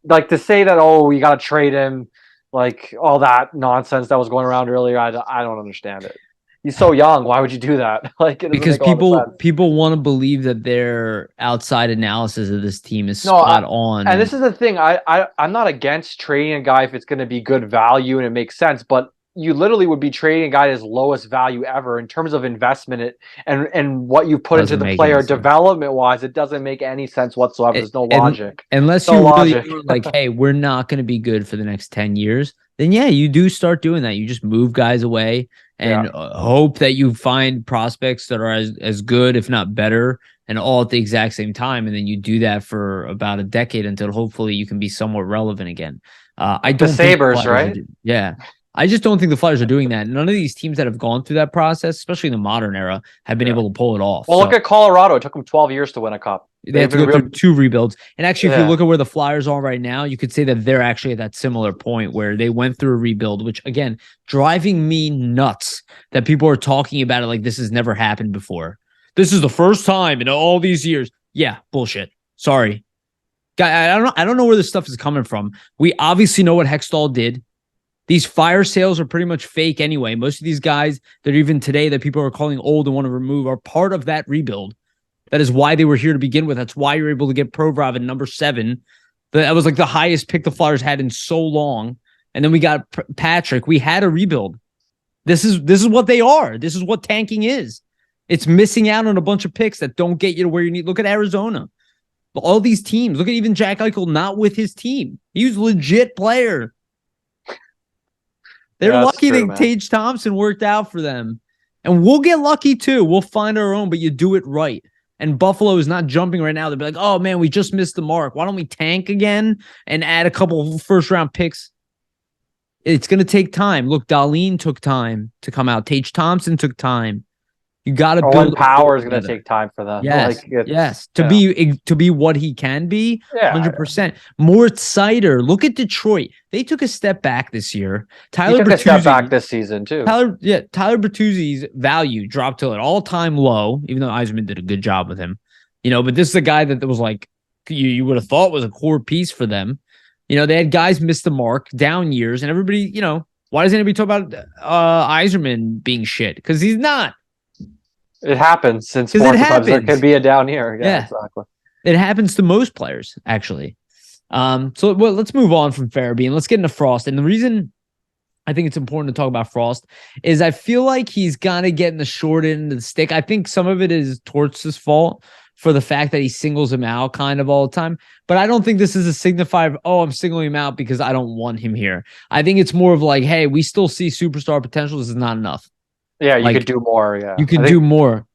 like to say that, oh, we got to trade him. Like all that nonsense that was going around earlier, I don't understand it. He's so young. Why would you do that? Because people want to believe that their outside analysis of this team is spot on. And this is the thing. I'm not against trading a guy if it's going to be good value and it makes sense, but you literally would be trading a guy at his lowest value ever in terms of investment and what you put into the player development wise. It doesn't make any sense whatsoever. There's no logic. Unless you really like, hey, we're not going to be good for the next 10 years. Then yeah, you do start doing that. You just move guys away and hope that you find prospects that are as good, if not better, and all at the exact same time. And then you do that for about a decade until hopefully you can be somewhat relevant again. I don't the Sabres, right? Yeah. I just don't think the Flyers are doing that. None of these teams that have gone through that process, especially in the modern era, have been able to pull it off. Well, look at Colorado. It took them 12 years to win a cup. They have to go through 2 rebuilds. And actually, if you look at where the Flyers are right now, you could say that they're actually at that similar point where they went through a rebuild, which, again, driving me nuts that people are talking about it like this has never happened before. This is the first time in all these years. Yeah, bullshit. Sorry. I don't know where this stuff is coming from. We obviously know what Hextall did. These fire sales are pretty much fake anyway. Most of these guys that even today that people are calling old and want to remove are part of that rebuild. That is why they were here to begin with. That's why you're able to get Provorov at number 7. That was like the highest pick the Flyers had in so long. And then we got Patrick. We had a rebuild. This is what they are. This is what tanking is. It's missing out on a bunch of picks that don't get you to where you need. Look at Arizona. All these teams. Look at even Jack Eichel not with his team. He was a legit player. They're lucky that Tage Thompson worked out for them. And we'll get lucky too. We'll find our own, but you do it right. And Buffalo is not jumping right now. They'll be like, oh man, we just missed the mark. Why don't we tank again and add a couple first round picks? It's going to take time. Look, Dahlin took time to come out. Tage Thompson took time. You got to build. Power is going to take time for that. Yes. To be what he can be, 100%. Moritz Seider. Look at Detroit. They took a step back this year. Tyler took a step back this season too. Tyler Bertuzzi's value dropped to an all-time low, even though Yzerman did a good job with him. But this is a guy that was like you would have thought was a core piece for them. They had guys miss the mark, down years, and everybody. Why does anybody talk about Yzerman being shit? Because he's not. It happens since sometimes there can be a down year. Yeah, exactly. It happens to most players, actually. Let's move on from Farabee and let's get into Frost. And the reason I think it's important to talk about Frost is I feel like he's gonna get in the short end of the stick. I think some of it is Torts' fault for the fact that he singles him out kind of all the time. But I don't think this is a signifier of, I'm singling him out because I don't want him here. I think it's more of like, hey, we still see superstar potential. This is not enough. Yeah, you could do more. Yeah, you could do more.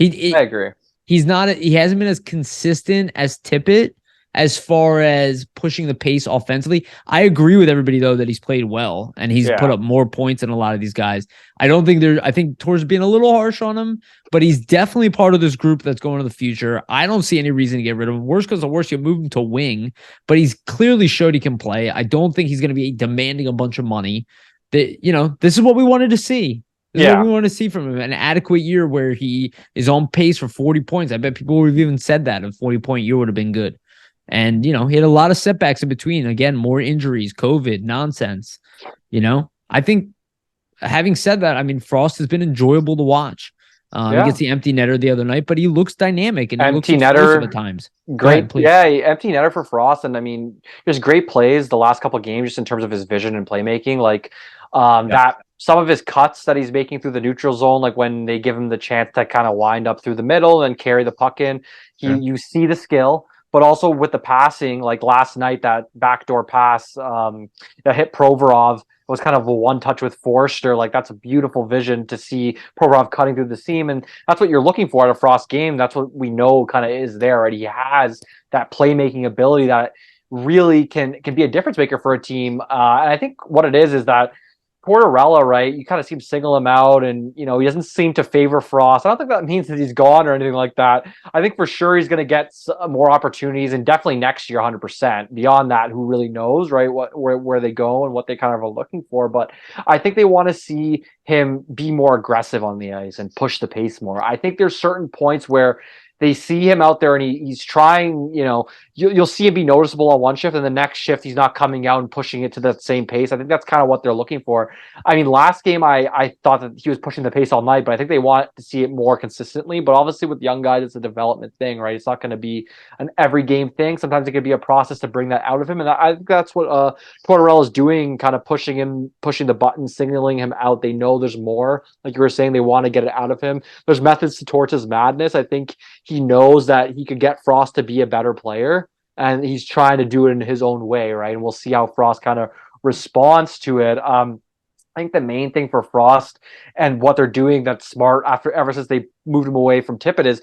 I agree. He hasn't been as consistent as Tippett as far as pushing the pace offensively. I agree with everybody though that he's played well and he's put up more points than a lot of these guys. I think Tor's being a little harsh on him, but he's definitely part of this group that's going to the future. I don't see any reason to get rid of him. Worst comes to worst, you move him to wing, but he's clearly showed he can play. I don't think he's going to be demanding a bunch of money. This is what we wanted to see. This is what we want to see from him. An adequate year where he is on pace for 40 points. I bet people would have even said that a 40-point year would have been good. And, he had a lot of setbacks in between. Again, more injuries, COVID, nonsense. I think having said that, I mean, Frost has been enjoyable to watch. He gets the empty netter the other night, but he looks dynamic and he looks explosive at times. Great, empty netter for Frost, and I mean, there's great plays the last couple of games just in terms of his vision and playmaking. Like that, some of his cuts that he's making through the neutral zone, like when they give him the chance to kind of wind up through the middle and carry the puck in, you see the skill. But also with the passing, like last night, that backdoor pass that hit Provorov was kind of a one touch with Forster. Like that's a beautiful vision to see Provorov cutting through the seam. And that's what you're looking for at a Frost game. That's what we know kind of is there. Right? He has that playmaking ability that really can be a difference maker for a team. And I think what it is that Tortorella, right? You kind of see him single him out, and he doesn't seem to favor Frost. I don't think that means that he's gone or anything like that. I think for sure he's going to get more opportunities, and definitely next year, 100%. Beyond that, who really knows, right? Where they go and what they kind of are looking for. But I think they want to see him be more aggressive on the ice and push the pace more. I think there's certain points where they see him out there and he's trying, you'll see him be noticeable on one shift, and the next shift he's not coming out and pushing it to that same pace. I think that's kind of what they're looking for. I mean, last game I thought that he was pushing the pace all night, but I think they want to see it more consistently. But obviously with young guys, it's a development thing, right? It's not going to be an every game thing. Sometimes it could be a process to bring that out of him. And I think that's what Tortorella is doing, kind of pushing the button, signaling him out. They know there's more. Like you were saying, they want to get it out of him. There's methods towards his madness. I think he knows that he could get Frost to be a better player, and he's trying to do it in his own way, right? And we'll see how Frost kind of responds to it. I think the main thing for Frost and what they're doing that's smart ever since they moved him away from Tippett is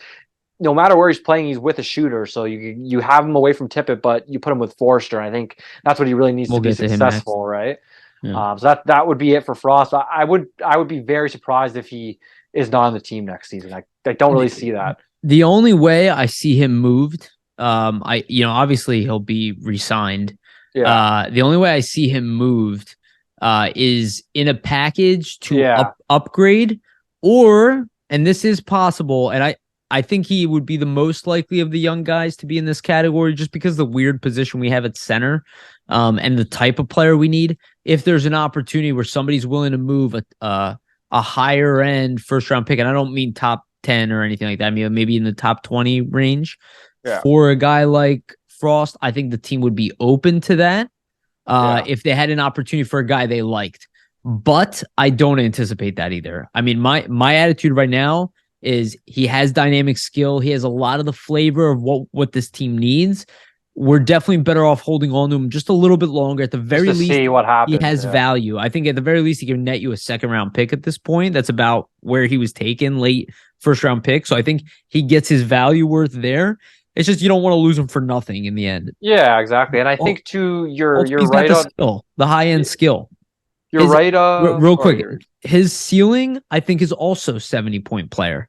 no matter where he's playing, he's with a shooter. So you have him away from Tippett, but you put him with Forster. And I think that's what he really needs to be successful, right? Yeah. So that would be it for Frost. I would be very surprised if he is not on the team next season. I don't really see that. The only way I see him moved, obviously he'll be re-signed. Yeah. The only way I see him moved is in a package to upgrade, and this is possible, and I think he would be the most likely of the young guys to be in this category just because of the weird position we have at center and the type of player we need. If there's an opportunity where somebody's willing to move a higher end first round pick, and I don't mean top 10 or anything like that. I mean, maybe in the top 20 range for a guy like Frost. I think the team would be open to that if they had an opportunity for a guy they liked. But I don't anticipate that either. I mean, my attitude right now is he has dynamic skill. He has a lot of the flavor of what this team needs. We're definitely better off holding on to him just a little bit longer. At the very least, see what happens. He has value. I think at the very least, he can net you a second round pick at this point. That's about where he was taken, late first round pick. So I think he gets his value worth there. It's just you don't want to lose him for nothing in the end. Yeah, exactly. And I think too, you're right on the high end skill. You're right. Real quick, his ceiling I think is also 70-point player.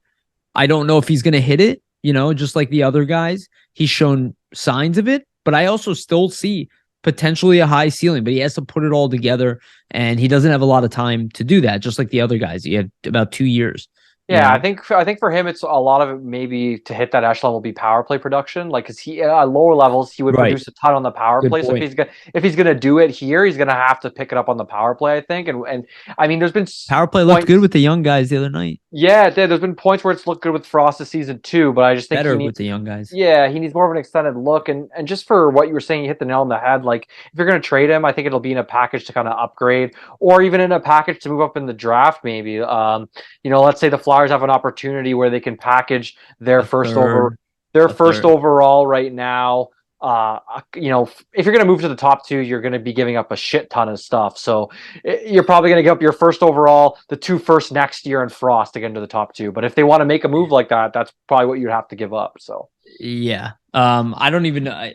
I don't know if he's going to hit it. Just like the other guys, he's shown signs of it, but I also still see potentially a high ceiling, but he has to put it all together, and he doesn't have a lot of time to do that, just like the other guys. He had about 2 years. Yeah, I think for him, it's a lot of it. Maybe to hit that echelon will be power play production. Like, cause he at lower levels, he would produce a ton on the power play. So if he's gonna do it here, he's gonna have to pick it up on the power play, I think. And I mean, there's been power play looked good with the young guys the other night. Yeah, it did. There's been points where it's looked good with Frost this season too, but I just think better with the young guys. Yeah, he needs more of an extended look. And just for what you were saying, you hit the nail on the head. Like, if you're gonna trade him, I think it'll be in a package to kind of upgrade, or even in a package to move up in the draft. Maybe, let's say the Flyers have an opportunity where they can package their first overall right now. If you're going to move to the top two, you're going to be giving up a shit ton of stuff. So you're probably going to give up your first overall, the 2 first next year, and Frost to get into the top two. But if they want to make a move like that, that's probably what you'd have to give up. So yeah, I don't even know.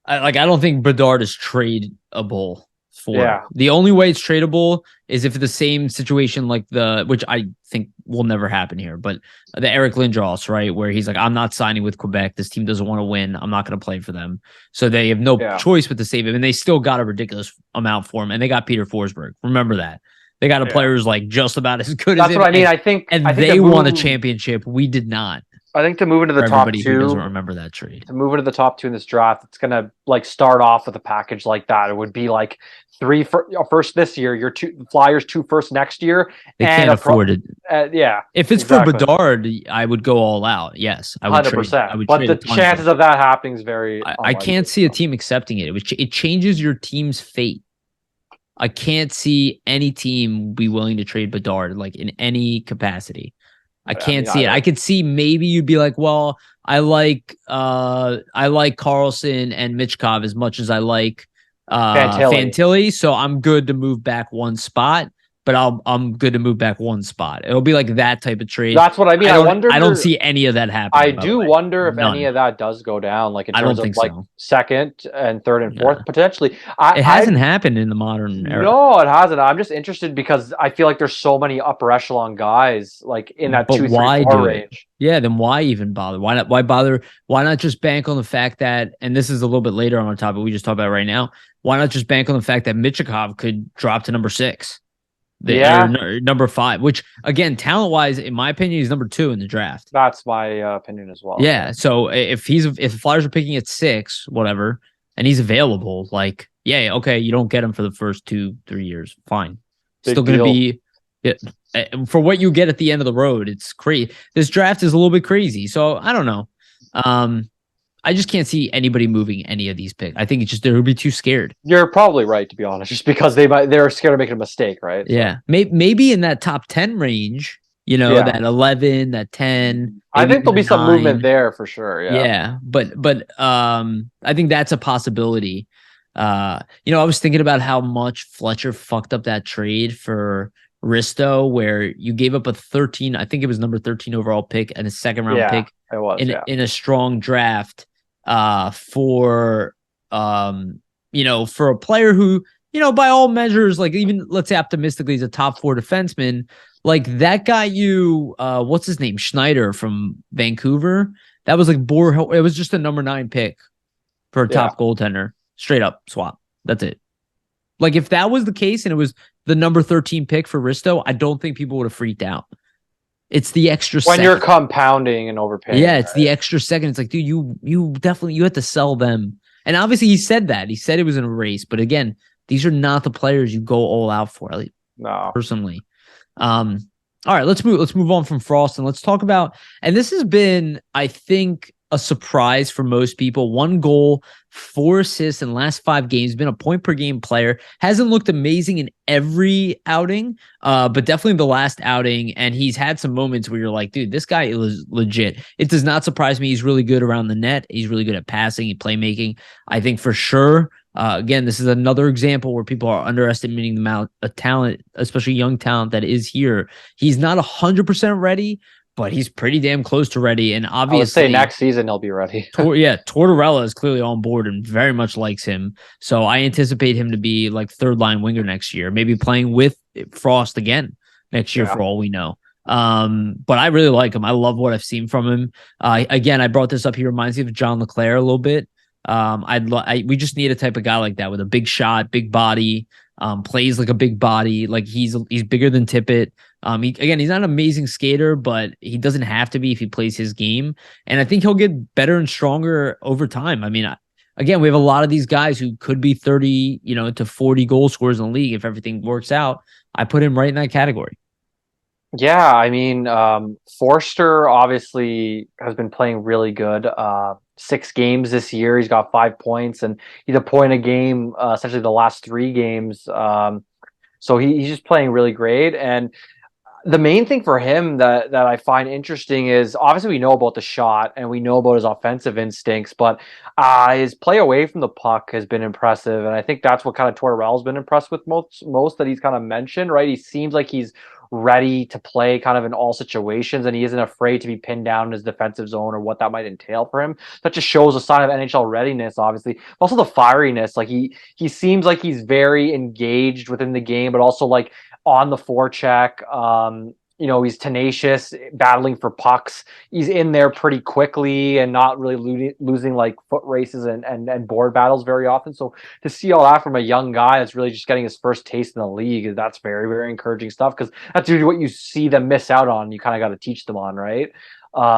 I don't think Bedard is tradable for. Yeah. The only way it's tradable is if the same situation like which I think will never happen here, but the Eric Lindros, right, where he's like, I'm not signing with Quebec. This team doesn't want to win. I'm not going to play for them. So they have no choice but to save him, and they still got a ridiculous amount for him, and they got Peter Forsberg. Remember that. They got a player who's like just about as good as him. That's what I mean. I think they won a championship. We did not. I think to move into the top two, who doesn't remember that trade, to move into the top two in this draft, it's gonna like start off with a package like that. It would be like first this year, your Flyers 2 first next year. They can't afford it. Yeah, if it's for Bedard, I would go all out. Yes, I would 100%. But the chances of that happening is very. I can't see a team accepting it. It changes your team's fate. I can't see any team be willing to trade Bedard like in any capacity. I can't see it. I could see maybe you'd be like, well, I like Carlson and Michkov as much as I like Fantilli, so I'm good to move back one spot. But I'm good to move back one spot. It'll be like that type of trade. That's what I mean. I don't see any of that happening. I do wonder if any of that does go down, like in terms of like second and third and fourth potentially. It hasn't happened in the modern era. No, it hasn't. I'm just interested because I feel like there's so many upper echelon guys like in that 2, 3, 4 range. Yeah, then why even bother? Why not? Why bother? Why not just bank on the fact that? And this is a little bit later on our topic we just talked about right now. Why not just bank on the fact that Michkov could drop to number 6? Number 5, which again, talent wise, in my opinion, he's number 2 in the draft. That's my opinion as well. Yeah. So if the Flyers are picking at 6, whatever, and he's available, like, yeah, okay, you don't get him for the first 2-3 years. Fine. Still going to be for what you get at the end of the road. It's crazy. This draft is a little bit crazy. So I don't know. I just can't see anybody moving any of these picks. I think it's just they would be too scared. You're probably right, to be honest, just because they're scared of making a mistake, right? So. Yeah, maybe in that top 10 range, that 11, that 10. I think there'll be some movement there for sure. Yeah, but I think that's a possibility. I was thinking about how much Fletcher fucked up that trade for Risto, where you gave up a 13, I think it was number 13 overall pick and a second round pick in a strong draft for a player who, by all measures, like even let's say optimistically is a top 4 defenseman, like that got you what's his name? Schneider from Vancouver. That was like it was just a number 9 pick for a top goaltender. Straight up swap. That's it. Like if that was the case and it was the number 13 pick for Risto, I don't think people would have freaked out. It's the extra when you're compounding and overpaying. Yeah, it's the extra second. It's like, dude, you definitely had to sell them. And obviously he said that. He said it was in a race. But again, these are not the players you go all out for. No. Personally. All right, let's move on from Frost and let's talk about, and this has been, I think, a surprise for most people. 1 goal, 4 assists in the last 5 games, been a point per game player. Hasn't looked amazing in every outing, but definitely the last outing. And he's had some moments where you're like, dude, this guy is legit. It does not surprise me. He's really good around the net. He's really good at passing and playmaking. I think for sure. Again, this is another example where people are underestimating the amount of talent, especially young talent that is here. He's not 100% ready, but he's pretty damn close to ready. And obviously, I would say next season he'll be ready. Tortorella is clearly on board and very much likes him. So I anticipate him to be like 3rd line winger next year, maybe playing with Frost again next year for all we know. But I really like him. I love what I've seen from him. Again, I brought this up. He reminds me of John LeClair a little bit. We just need a type of guy like that with a big shot, big body, plays like a big body. Like he's bigger than Tippett. He's not an amazing skater, but he doesn't have to be if he plays his game. And I think he'll get better and stronger over time. I mean, again, we have a lot of these guys who could be 30, to 40 goal scorers in the league if everything works out. I put him right in that category. Yeah, I mean, Forster obviously has been playing really good. 6 games this year. He's got 5 points, and he's a point a game, essentially the last 3 games. So he's just playing really great. And the main thing for him that I find interesting is obviously we know about the shot and we know about his offensive instincts, but his play away from the puck has been impressive. And I think that's what kind of Tortorella's been impressed with most that he's kind of mentioned, right? He seems like he's ready to play kind of in all situations, and he isn't afraid to be pinned down in his defensive zone or what that might entail for him. That just shows a sign of NHL readiness, obviously. Also the fieriness. Like he seems like he's very engaged within the game, but also like on the forecheck. He's tenacious, battling for pucks. He's in there pretty quickly and not really losing like foot races and board battles very often. So to see all that from a young guy that's really just getting his first taste in the league, that's very, very encouraging stuff, because that's usually what you see them miss out on. You kind of got to teach them on, right?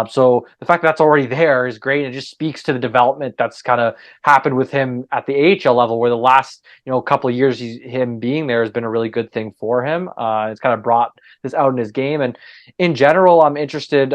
So the fact that that's already there is great. It just speaks to the development that's kind of happened with him at the AHL level, where the last couple of years him being there has been a really good thing for him. It's kind of brought this out in his game, and in general, I'm interested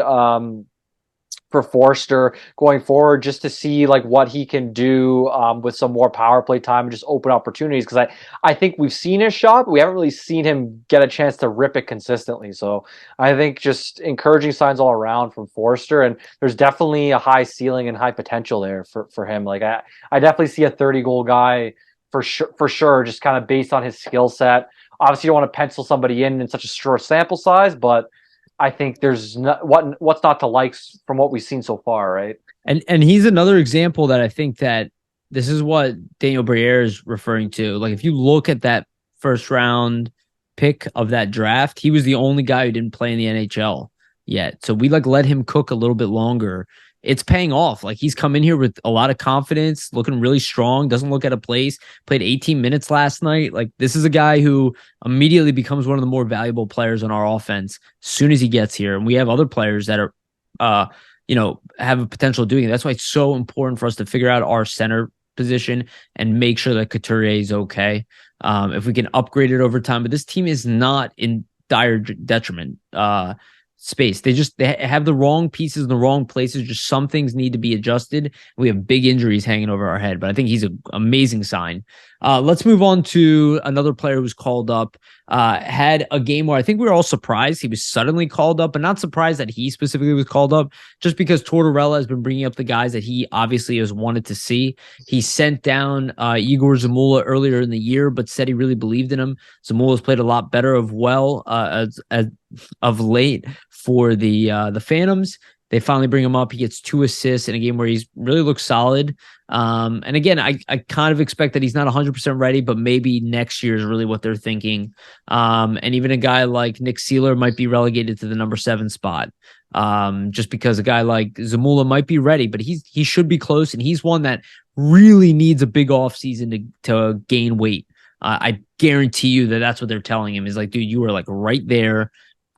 for Forster going forward, just to see like what he can do with some more power play time and just open opportunities. Because I think we've seen his shot, but we haven't really seen him get a chance to rip it consistently. So I think just encouraging signs all around from Forster, and there's definitely a high ceiling and high potential there for him. Like I definitely see a 30-goal guy for sure, just kind of based on his skill set. Obviously, you don't want to pencil somebody in such a short sample size, but I think there's what's not to like from what we've seen so far, right? And he's another example that I think that this is what Daniel Briere is referring to. Like, if you look at that first round pick of that draft, he was the only guy who didn't play in the NHL yet. So we like let him cook a little bit longer. It's paying off. Like, he's come in here with a lot of confidence, looking really strong, doesn't look out of place, played 18 minutes last night. Like, this is a guy who immediately becomes one of the more valuable players on our offense as soon as he gets here. And we have other players that are, have a potential of doing it. That's why it's so important for us to figure out our center position and make sure that Couturier is okay. If we can upgrade it over time, but this team is not in dire detriment. Space. They have the wrong pieces in the wrong places. Just some things need to be adjusted. We have big injuries hanging over our head, but I think he's an amazing sign. Let's move on to another player who was called up. Had a game where I think we were all surprised he was suddenly called up, but not surprised that he specifically was called up, just because Tortorella has been bringing up the guys that he obviously has wanted to see. He sent down Igor Zamula earlier in the year, but said he really believed in him. Zamula's played a lot better of late for the Phantoms. They finally bring him up. He gets 2 assists in a game where he's really looks solid. And again, I kind of expect that he's not 100% ready, but maybe next year is really what they're thinking. And even a guy like Nick Seeler might be relegated to the number 7 spot. Just because a guy like Zamula might be ready, but he should be close. And he's one that really needs a big offseason to gain weight. I guarantee you that's what they're telling him is like, dude, you are like right there.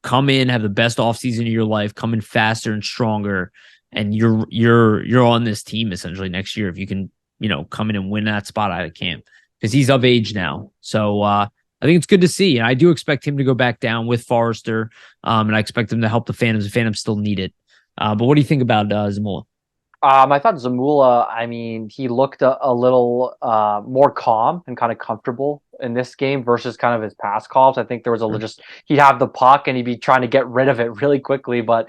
Come in, have the best offseason of your life, come in faster and stronger, and you're on this team essentially next year if you can, come in and win that spot out of camp, because he's of age now. So I think it's good to see, and I do expect him to go back down with Forrester, and I expect him to help the Phantoms. The Phantoms still need it. But what do you think about Zamula? I thought Zamula, he looked a little more calm and kind of comfortable in this game versus kind of his past calls. I think there was he'd have the puck and he'd be trying to get rid of it really quickly. But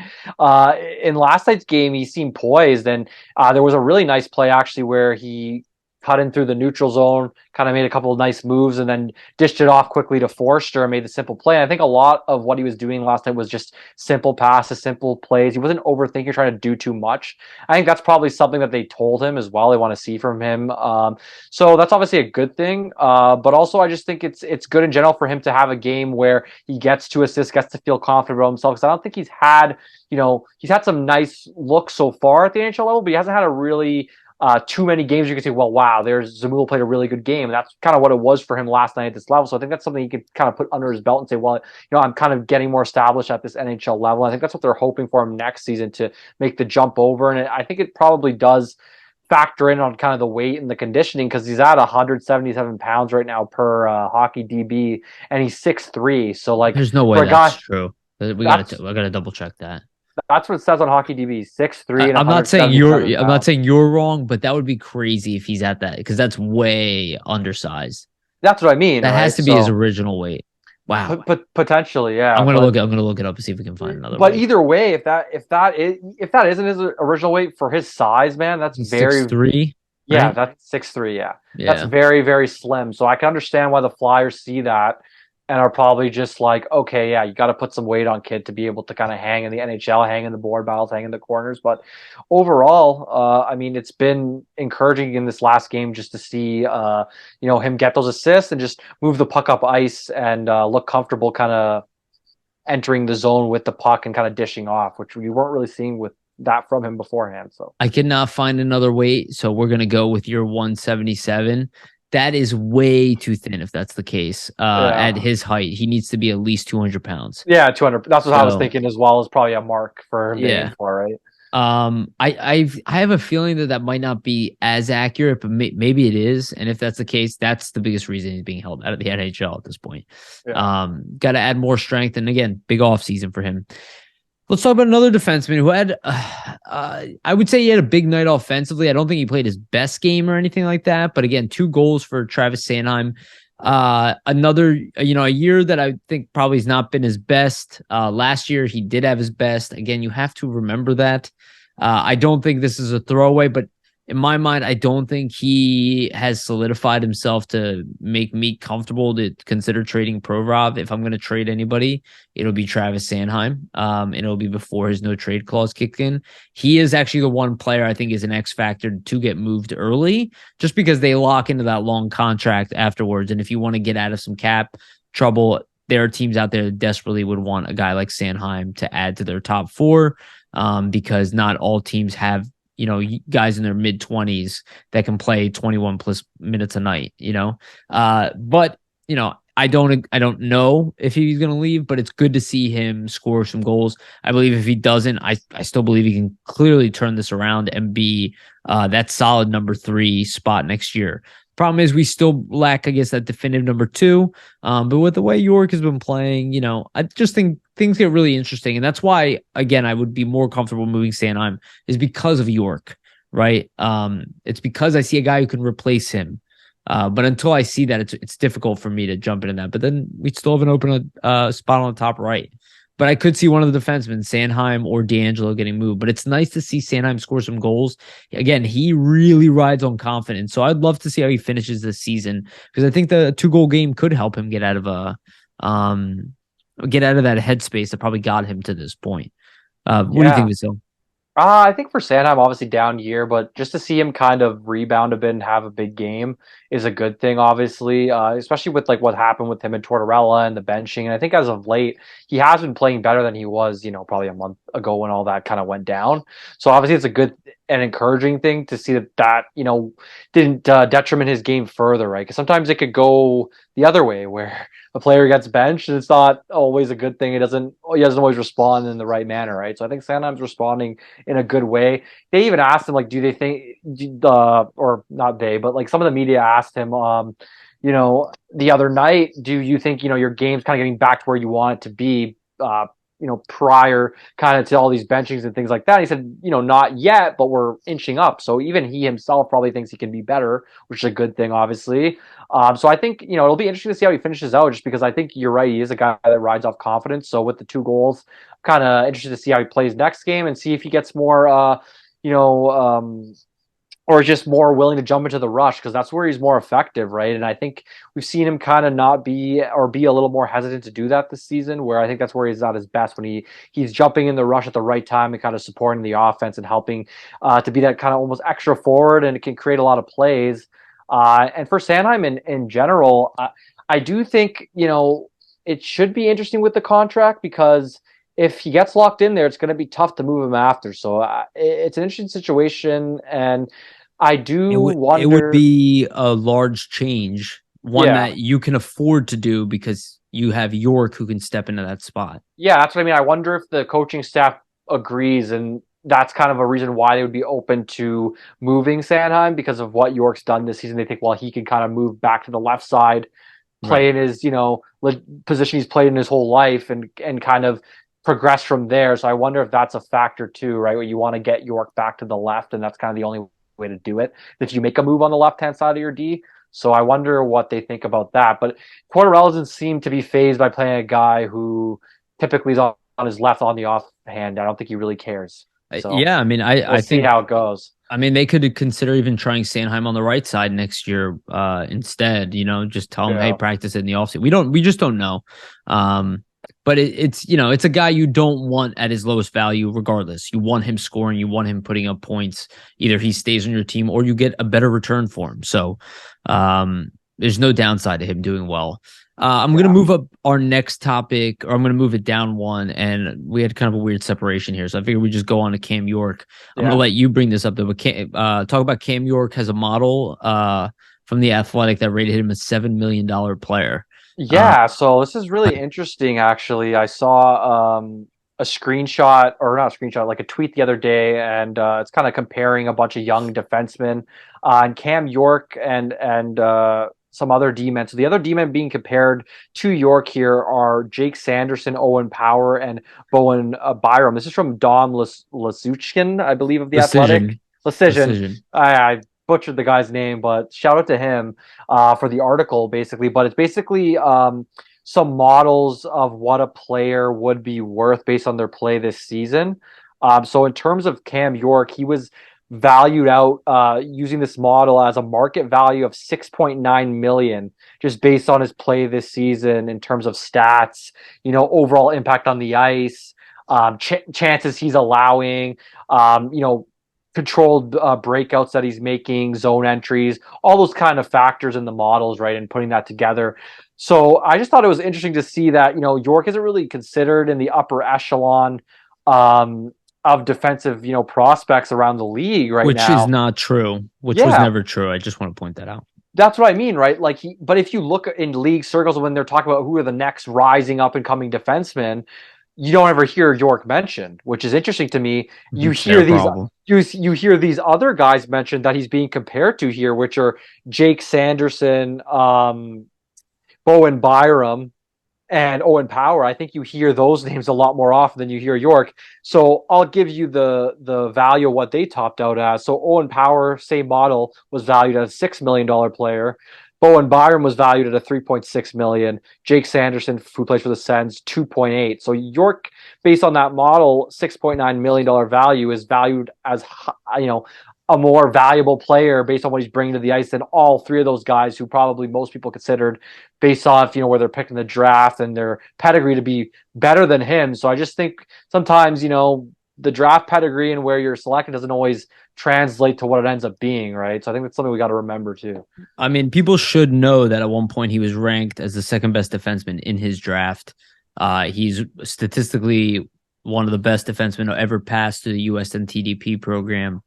in last night's game, he seemed poised, and there was a really nice play actually where he cut in through the neutral zone, kind of made a couple of nice moves, and then dished it off quickly to Forster and made the simple play. And I think a lot of what he was doing last night was just simple passes, simple plays. He wasn't overthinking, trying to do too much. I think that's probably something that they told him as well. They want to see from him. So that's obviously a good thing. But also, I just think it's good in general for him to have a game where he gets 2 assists, gets to feel confident about himself. Because I don't think he's had some nice looks so far at the NHL level, but he hasn't had a really too many games you can say, well, wow, there's Zamula played a really good game. And that's kind of what it was for him last night at this level. So I think that's something he could kind of put under his belt and say, well, I'm kind of getting more established at this NHL level. I think that's what they're hoping for him next season, to make the jump over. And I think it probably does factor in on kind of the weight and the conditioning, because he's at 177 pounds right now per hockey DB, and he's 6'3". So like, there's no way that's true. I gotta double check that. That's what it says on Hockey DB, 6'3". I'm not saying you're wrong, but that would be crazy if he's at that, because that's way underside. That's what I mean. That has to be his original weight. Wow. Potentially, yeah. I'm gonna look it up and see if we can find another. But either way, if that isn't his original weight for his size, man, that's very 6'3". Yeah, right? that's 6'3". Yeah, that's very, very slim. So I can understand why the Flyers see that and are probably just like, okay, yeah, you got to put some weight on kid to be able to kind of hang in the NHL, hang in the board battles, hang in the corners. But overall, I mean, it's been encouraging in this last game just to see, him get those assists and just move the puck up ice and look comfortable, kind of entering the zone with the puck and kind of dishing off, which we weren't really seeing with that from him beforehand. So I cannot find another weight, so we're gonna go with your 177. That is way too thin if that's the case. At yeah, his height, he needs to be at least 200 pounds. yeah, 200. That's what I was So thinking as well. Is probably a mark for him to aim yeah. for, right? I have a feeling that that might not be as accurate, but maybe it is. And if that's the case, that's the biggest reason he's being held out of the NHL at this point. Yeah. Got to add more strength, and again, big off season for him. Let's talk about another defenseman who had, I would say he had a big night offensively. I don't think he played his best game or anything like that. But again, 2 goals for Travis Sanheim. Another, a year that I think probably has not been his best. Last year, he did have his best. Again, you have to remember that. I don't think this is a throwaway, but in my mind, I don't think he has solidified himself to make me comfortable to consider trading Provorov. If I'm going to trade anybody, it'll be Travis Sanheim. And it'll be before his no trade clause kicked in. He is actually the one player I think is an X factor to get moved early, just because they lock into that long contract afterwards. And if you want to get out of some cap trouble, there are teams out there that desperately would want a guy like Sanheim to add to their top 4, because not all teams have guys in their mid 20s that can play 21 plus minutes a night, but I don't know if he's going to leave, but it's good to see him score some goals. I believe if he doesn't, I still believe he can clearly turn this around and be that solid number 3 spot next year. Problem is we still lack, I guess, that definitive number 2. But with the way York has been playing, I just think things get really interesting. And that's why, again, I would be more comfortable moving Sanheim is because of York, right? It's because I see a guy who can replace him. But until I see that, it's difficult for me to jump into that. But then we still have an open spot on the top right. But I could see one of the defensemen, Sanheim or D'Angelo, getting moved. But it's nice to see Sanheim score some goals. Again, he really rides on confidence. So I'd love to see how he finishes this season, because I think the 2-goal game could help him get out of that headspace that probably got him to this point. What do you think, Yeah. Vasili? I think for Sanheim, obviously down year, but just to see him kind of rebound a bit and have a big game is a good thing, obviously, especially with like what happened with him in Tortorella and the benching. And I think as of late, he has been playing better than he was, probably a month ago when all that kind of went down. So obviously it's a good and encouraging thing to see that didn't detriment his game further, right? Because sometimes it could go the other way where a player gets benched and it's not always a good thing. He doesn't always respond in the right manner, right? So I think Sanheim's responding in a good way. They even asked him, like, do they think, or not they, but like some of the media asked him, the other night, do you think, your game's kind of getting back to where you want it to be, prior kind of to all these benchings and things like that? He said, not yet, but we're inching up. So even he himself probably thinks he can be better, which is a good thing, obviously. So I think, it'll be interesting to see how he finishes out, just because I think you're right. He is a guy that rides off confidence. So with the 2 goals, kind of interested to see how he plays next game and see if he gets more, or just more willing to jump into the rush, because that's where he's more effective, right? And I think we've seen him kind of not be, or be a little more hesitant to do that this season, where I think that's where he's at his best, when he's jumping in the rush at the right time and kind of supporting the offense and helping to be that kind of almost extra forward, and it can create a lot of plays. And for Sanheim in general, I do think, it should be interesting with the contract, because if he gets locked in there, it's going to be tough to move him after. So it's an interesting situation, and I do It would wonder. be a large change, one Yeah, that you can afford to do because you have York who can step into that spot. yeah, that's what I mean. I wonder if the coaching staff agrees, and that's kind of a reason why they would be open to moving Sanheim, because of what York's done this season. They think, well, he can kind of move back to the left side, play Right. in his position he's played in his whole life, and kind of progress from there. So I wonder if that's a factor too, right? Where you want to get York back to the left, and that's kind of the only way to do it if you make a move on the left hand side of your D. So I wonder what they think about that. But Quartarella doesn't seem to be phased by playing a guy who typically is on his left on the offhand. I don't think he really cares. So Yeah, I mean, we'll I see think how it goes. I mean, they could consider even trying Sanheim on the right side next year instead, just tell him, hey, Yeah. practice it in the offseason. We just don't know. But it's a guy you don't want at his lowest value regardless. You want him scoring, you want him putting up points. Either he stays on your team or you get a better return for him. So there's no downside to him doing well. I'm going to move up our next topic, or I'm going to move it down one. And we had kind of a weird separation here. So I figured we just go on to Cam York. I'm going to let you bring this up, though. But talk about Cam York has a model from The Athletic that rated him a $7 million player. Yeah, so this is really interesting, actually. I saw a screenshot, or not a screenshot, like a tweet the other day, and it's kind of comparing a bunch of young defensemen, and Cam York and some other D-men. So the other D-men being compared to York here are Jake Sanderson, Owen Power, and Bowen Byram. This is from Dom Lasuchkin, I believe, of The Athletic. Lecision. I butchered the guy's name, but shout out to him for the article, basically. But it's basically some models of what a player would be worth based on their play this season. So in terms of Cam York, he was valued out using this model as a market value of 6.9 million, just based on his play this season in terms of stats, overall impact on the ice, chances he's allowing, controlled breakouts that he's making, zone entries, all those kind of factors in the models, right? And putting that together. So I just thought it was interesting to see that, York isn't really considered in the upper echelon of defensive, prospects around the league right now. Which is not true. Which was never true. I just want to point that out. That's what I mean, right? But if you look in league circles when they're talking about who are the next rising up and coming defensemen, you don't ever hear York mentioned, which is interesting to me. You hear you hear these other guys mentioned that he's being compared to here, which are Jake Sanderson, Bowen Byram, and Owen Power. I think you hear those names a lot more often than you hear York. So I'll give you the value of what they topped out as. So Owen Power, same model, was valued at a $6 million player. Bowen Byram was valued at a 3.6 million. Jake Sanderson, who plays for the Sens, 2.8. So York, based on that model, $6.9 million value is valued as, a more valuable player based on what he's bringing to the ice than all three of those guys who probably most people considered based off, where they're picked in the draft and their pedigree to be better than him. So I just think sometimes, the draft pedigree and where you're selected doesn't always translate to what it ends up being, right? So I think that's something we got to remember too. I mean, people should know that at one point he was ranked as the second best defenseman in his draft. He's statistically one of the best defensemen to ever pass through the USNTDP program.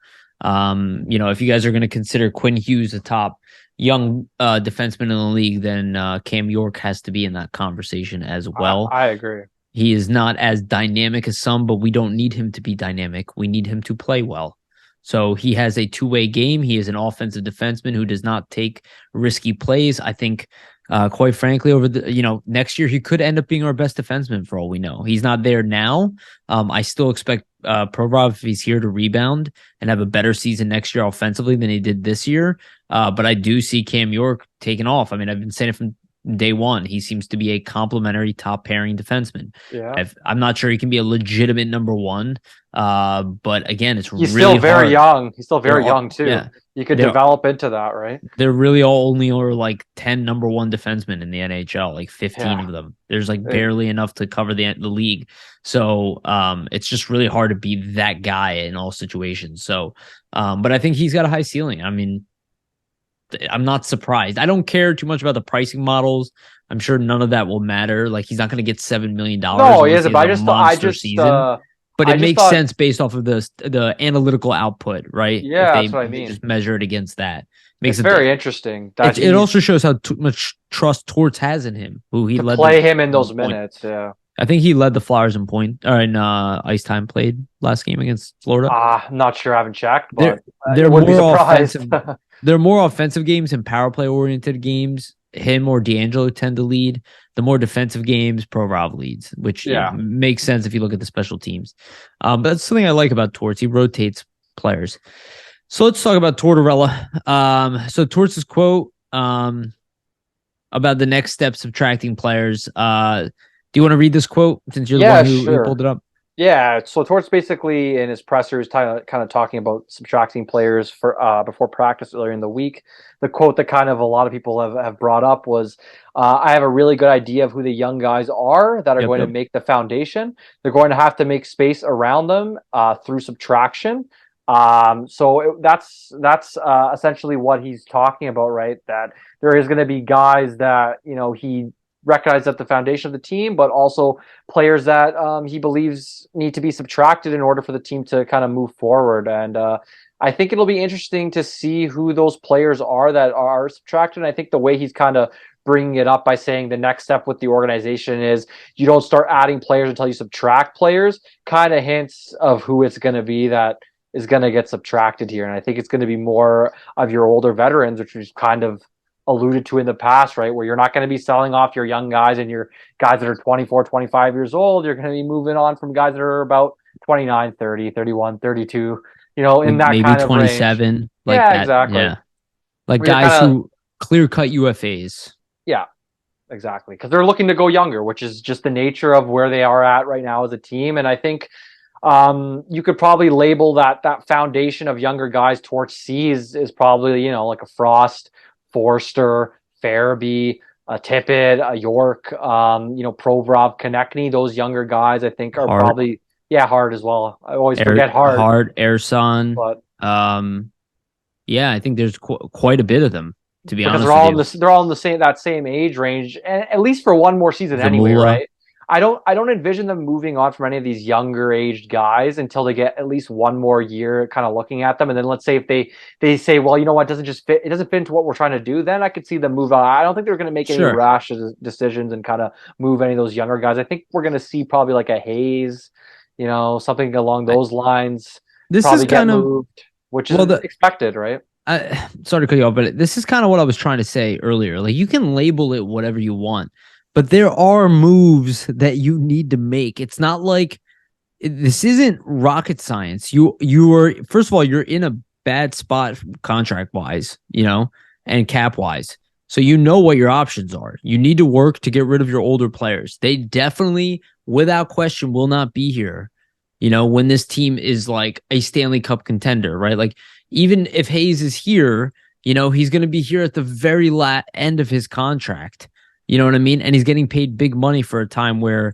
If you guys are going to consider Quinn Hughes a top young defenseman in the league, then Cam York has to be in that conversation as well. I agree. He is not as dynamic as some, but we don't need him to be dynamic. We need him to play well. So he has a two-way game. He is an offensive defenseman who does not take risky plays. I think, quite frankly, over the next year he could end up being our best defenseman for all we know. He's not there now. I still expect Provorov, if he's here, to rebound and have a better season next year offensively than he did this year. But I do see Cam York taking off. I mean, I've been saying it from day one. He seems to be a complimentary top pairing defenseman. Yeah. I'm not sure he can be a legitimate number one. But again, he's really still very hard. young. He's still very young too. Yeah. You could develop into that, right? There really only are like 10 number one defensemen in the NHL, like 15 of them. There's like barely enough to cover the league. So it's just really hard to be that guy in all situations. So, but I think he's got a high ceiling. I mean, I'm not surprised. I don't care too much about the pricing models. I'm sure none of that will matter. Like, he's not going to get $7 million. No, he isn't. But I just but it makes sense based off of the analytical output, right? Yeah, that's what I mean. Just measure it against that. It's very interesting. It also shows how much trust Torts has in him. Who he led play him in those minutes. Yeah, I think he led the Flyers in ice time played last game against Florida. I'm not sure. I haven't checked, but they're more offensive. There are more offensive games and power play oriented games. Him or D'Angelo tend to lead. The more defensive games, Provorov leads, which makes sense if you look at the special teams. But that's something I like about Torts. He rotates players. So let's talk about Tortorella. So Torts' quote about the next steps of attracting players. Do you want to read this quote since you're the one who pulled it up? Yeah, so Torts basically in his pressers kind of talking about subtracting players for before practice earlier in the week. The quote that kind of a lot of people have brought up was, "I have a really good idea of who the young guys are that are Yep, going to yep. make the foundation. They're going to have to make space around them through subtraction." That's essentially what he's talking about, right? That there is going to be guys that he recognizes at the foundation of the team, but also players that he believes need to be subtracted in order for the team to kind of move forward. And I think it'll be interesting to see who those players are that are subtracted. And I think the way he's kind of bringing it up by saying the next step with the organization is you don't start adding players until you subtract players, kind of hints of who it's going to be that is going to get subtracted here. And I think it's going to be more of your older veterans, which we've kind of alluded to in the past, right? Where you're not going to be selling off your young guys and your guys that are 24, 25 years old. You're going to be moving on from guys that are about 29, 30, 31, 32, in that Maybe kind of range. 27, like Yeah, that. exactly. Yeah. Like Where you're guys kind of, who clear cut UFAs. yeah, exactly. Because they're looking to go younger, which is just the nature of where they are at right now as a team. And I think you could probably label that foundation of younger guys towards C is probably, like a Frost, Forster, Farabee, a Tippett, a York, Provorov, Konechny. Those younger guys, I think, are Hart, probably Hard as well. I always forget Hard, Ersan. but Yeah, I think there's quite a bit of them, to be because honest with you. they're all in the same age range, and at least for one more season anyway, Zamula. right? I don't envision them moving on from any of these younger aged guys until they get at least one more year kind of looking at them. And then let's say if they say, well, you know what, it doesn't fit into what we're trying to do, then I could see them move on. I don't think they're going to make any Sure. rash decisions and kind of move any of those younger guys. I think we're going to see probably like a Hayes, something along those lines, This is probably get kind of moved, which is expected, right? sorry to cut you off, but this is kind of what I was trying to say earlier. Like you can label it whatever you want, but there are moves that you need to make. It's not like this isn't rocket science. You are, first of all, you're in a bad spot contract wise, and cap wise. So you know what your options are. You need to work to get rid of your older players. They definitely, without question, will not be here, when this team is like a Stanley Cup contender, right? Like even if Hayes is here, he's going to be here at the very end of his contract. You know what I mean? And he's getting paid big money for a time where,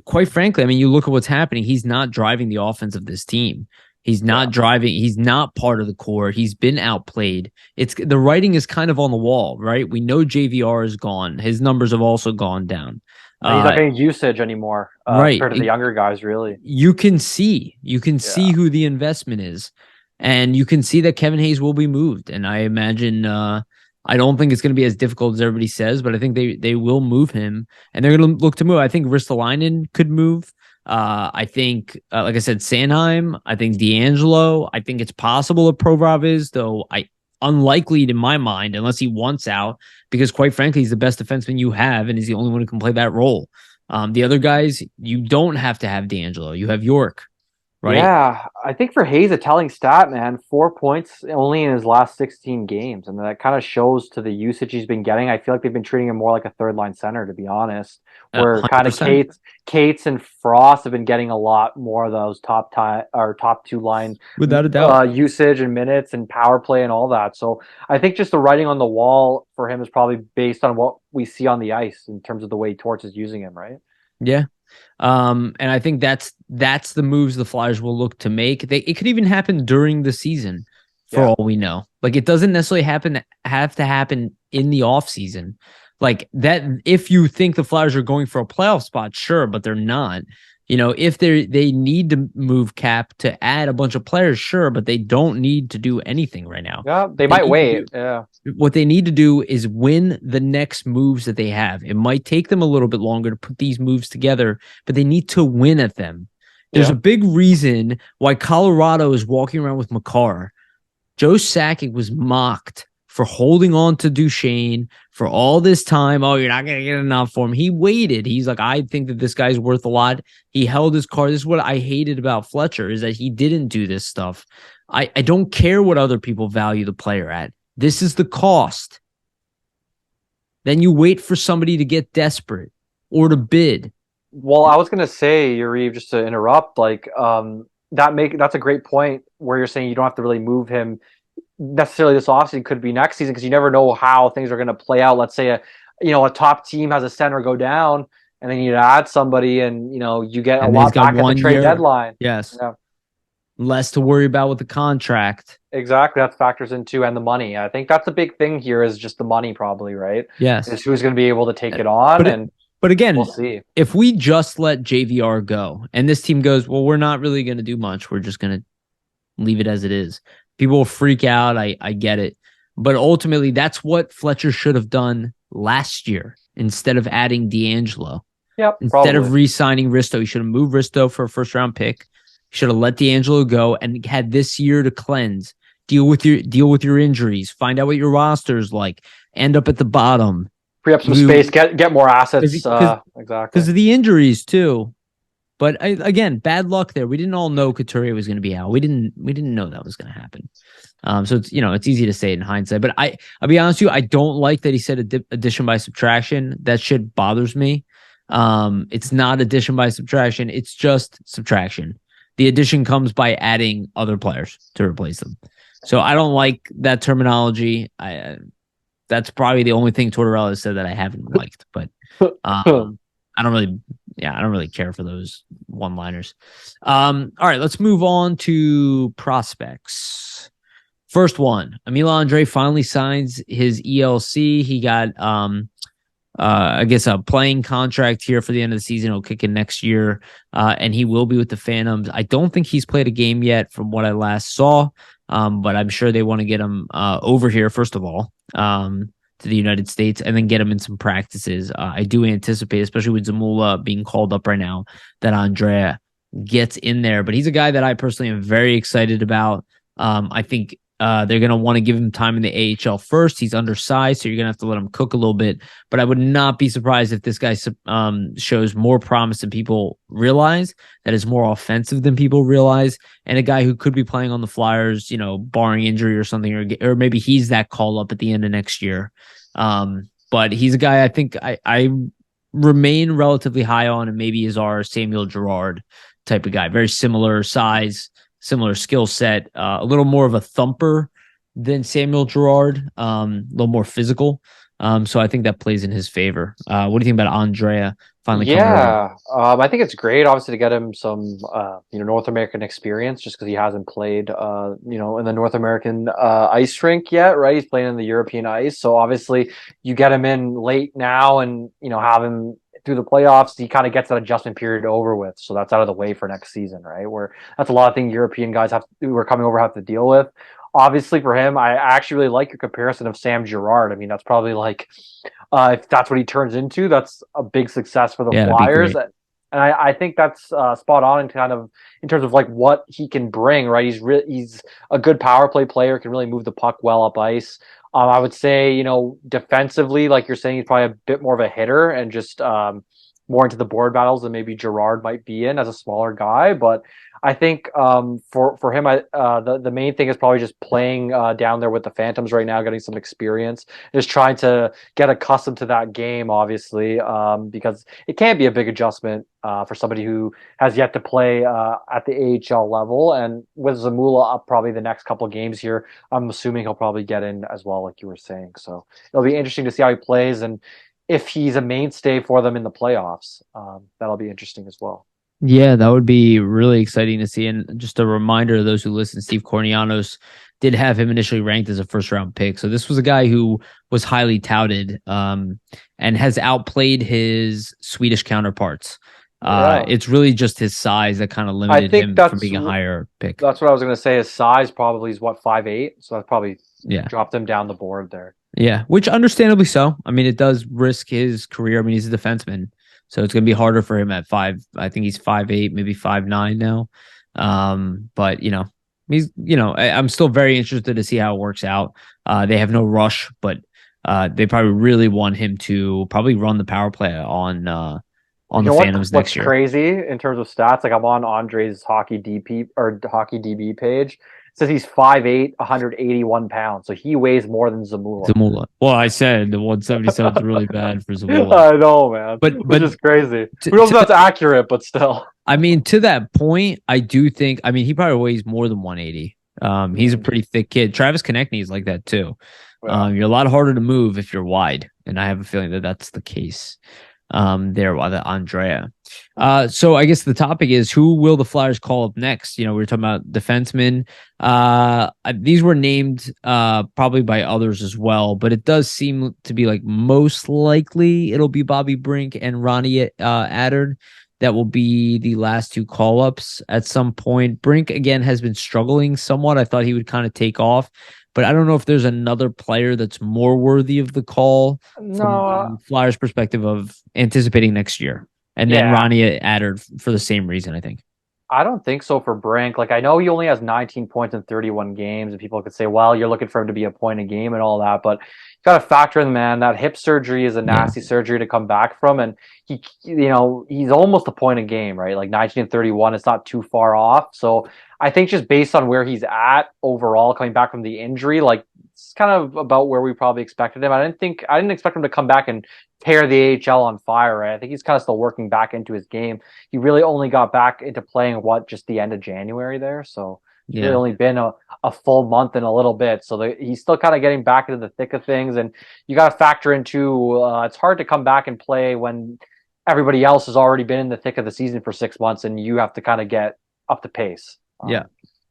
quite frankly, I mean, you look at what's happening. He's not driving the offense of this team. He's not driving. He's not part of the core. He's been outplayed. The writing is kind of on the wall, right? We know JVR is gone. His numbers have also gone down. He's not getting usage anymore, right? Compared to the younger guys, really. You can see who the investment is, and you can see that Kevin Hayes will be moved. And I imagine, I don't think it's going to be as difficult as everybody says, but I think they will move him, and they're going to look to move. I think Ristolainen could move. I think, like I said, Sanheim. I think D'Angelo. I think it's possible that Provorov is, though unlikely in my mind, unless he wants out, because quite frankly, he's the best defenseman you have, and he's the only one who can play that role. The other guys, you don't have to have D'Angelo. You have York, right? Yeah, I think for Hayes, a telling stat, man, 4 points only in his last 16 games. And that kind of shows to the usage he's been getting. I feel like they've been treating him more like a third line center, to be honest. Where kind of 100%. Cates and Frost have been getting a lot more of those top two line Without a doubt. usage and minutes and power play and all that. So I think just the writing on the wall for him is probably based on what we see on the ice in terms of the way Torts is using him, right? Yeah. And I think that's the moves the Flyers will look to make. It could even happen during the season, for all we know. Like it doesn't necessarily have to happen in the off season. Like that, if you think the Flyers are going for a playoff spot, sure, but they're not. If they need to move cap to add a bunch of players, sure, but they don't need to do anything right now. Yeah, they might wait. Yeah. What they need to do is win the next moves that they have. It might take them a little bit longer to put these moves together, but they need to win at them. There's a big reason why Colorado is walking around with Makar. Joe Sakic was mocked for holding on to Duchesne for all this time. Oh, you're not going to get enough for him. He waited. He's like, I think that this guy's worth a lot. He held his card. This is what I hated about Fletcher, is that he didn't do this stuff. I don't care what other people value the player at. This is the cost. Then you wait for somebody to get desperate or to bid. Well, I was gonna say, Yariv, just to interrupt, like that's a great point where you're saying you don't have to really move him necessarily this offseason. Could be next season because you never know how things are gonna play out. Let's say a top team has a center go down, and then you add somebody, and you get a And he's lot got back at the one trade year. deadline. Yes. Yeah, Less to worry about with the contract. exactly. That factors into and the money. I think that's the big thing here is just the money, probably, right? Yes. Is who's going to be able to take it on, But and but we'll again, see. if we just let JVR go and this team goes, well, we're not really going to do much. We're just going to leave it as it is. People will freak out. I get it. But ultimately, that's what Fletcher should have done last year instead of adding D'Angelo. Yep, Instead probably. of re-signing Risto, he should have moved Risto for a first-round pick. He should have let D'Angelo go and had this year to cleanse. Deal with your injuries. Find out what your roster is like. End up at the bottom. Free up some space. Get more assets. Exactly. Because of the injuries too. But again, bad luck there. We didn't all know Couturier was going to be out. We didn't know that was going to happen. So it's easy to say in hindsight. But I'll be honest with you, I don't like that he said addition by subtraction. That shit bothers me. It's not addition by subtraction. It's just subtraction. The addition comes by adding other players to replace them. So I don't like that terminology. That's probably the only thing Tortorella has said that I haven't liked. But I don't really care for those one-liners. All right, let's move on to prospects. First one, Emile Andre finally signs his ELC. He got I guess a playing contract here for the end of the season. He'll kick in next year, and he will be with the Phantoms. I don't think he's played a game yet from what I last saw, but I'm sure they want to get him over here, first of all, to the United States, and then get him in some practices. I do anticipate, especially with Zamula being called up right now, that Andrea gets in there. But he's a guy that I personally am very excited about. I think they're going to want to give him time in the AHL first. He's undersized, so you're going to have to let him cook a little bit. But I would not be surprised if this guy shows more promise than people realize, that is more offensive than people realize, and a guy who could be playing on the Flyers, barring injury or something, or maybe he's that call up at the end of next year. But he's a guy I think I remain relatively high on, and maybe is our Samuel Girard type of guy. Very similar size, similar skill set, a little more of a thumper than Samuel Girard, a little more physical. So I think that plays in his favor. What do you think about Andrea finally coming over? Yeah, I think it's great, obviously, to get him some, North American experience, just because he hasn't played, in the North American ice rink yet, right? He's playing in the European ice, so obviously you get him in late now, and have him through the playoffs. He kind of gets that adjustment period over with, so that's out of the way for next season, right? Where that's a lot of things European guys who are coming over have to deal with. Obviously, for him, I actually really like your comparison of Sam Girard. I mean, that's probably like, if that's what he turns into, that's a big success for the Yeah, that'd be Flyers. great. And I think that's spot on in kind of in terms of like what he can bring, right? He's a good power play player, can really move the puck well up ice. I would say, defensively, like you're saying, he's probably a bit more of a hitter and just more into the board battles than maybe Girard might be in as a smaller guy. But I think for him, the main thing is probably just playing down there with the Phantoms right now, getting some experience, just trying to get accustomed to that game, obviously, because it can be a big adjustment for somebody who has yet to play at the AHL level. And with Zamula up probably the next couple of games here, I'm assuming he'll probably get in as well, like you were saying. So it'll be interesting to see how he plays and if he's a mainstay for them in the playoffs. That'll be interesting as well. Yeah, that would be really exciting to see. And just a reminder to those who listen, Steve Kornianos did have him initially ranked as a first round pick. So this was a guy who was highly touted and has outplayed his Swedish counterparts. Yeah. It's really just his size that kind of limited him from being a higher pick. That's what I was going to say. His size probably is what, 5'8", so that probably dropped him down the board there. Yeah, which understandably so. I mean, it does risk his career. I mean, he's a defenseman, so it's going to be harder for him at 5. I think he's 5'8", maybe 5'9" now. But he's I'm still very interested to see how it works out. They have no rush, but they probably really want him to probably run the power play on the Phantoms next year. What's crazy in terms of stats? Like I'm on Andre's hockey DP or hockey DB page. says he's 5'8", 181 pounds, so he weighs more than Zamula. Zamula. Well, I said the 177 is really bad for Zamula. I know, man, which But is crazy. to, Who knows if to that's accurate, but still. I mean, to that point, I do think. I mean, he probably weighs more than 180. He's a pretty thick kid. Travis Konechny is like that too. Yeah. You're a lot harder to move if you're wide, and I have a feeling that that's the case. There with Andrea. So I guess the topic is, who will the Flyers call up next? You know, we were talking about defensemen. These were named probably by others as well, but it does seem to be like most likely it'll be Bobby Brink and Ronnie Attard. That will be the last two call ups at some point. Brink again has been struggling somewhat. I thought he would kind of take off, but I don't know if there's another player that's more worthy of the call from No, the Flyers' perspective of anticipating next year. And then yeah, Ronnie Attard for the same reason, I think. I don't think so for Brink. Like, I know he only has 19 points in 31 games, and people could say, well, you're looking for him to be a point a game and all that, but you got to factor in, man, that hip surgery is a Yeah. nasty surgery to come back from, and he's almost a point a game, right? Like 19 and 31, it's not too far off. So I think just based on where he's at overall, coming back from the injury, like it's kind of about where we probably expected him. I didn't expect him to come back and tear the AHL on fire, right? I think he's kind of still working back into his game. He really only got back into playing just the end of January there. So it's really Yeah. only been a full month and a little bit. So he's still kind of getting back into the thick of things. And you got to factor into, it's hard to come back and play when everybody else has already been in the thick of the season for 6 months and you have to kind of get up the pace. Yeah.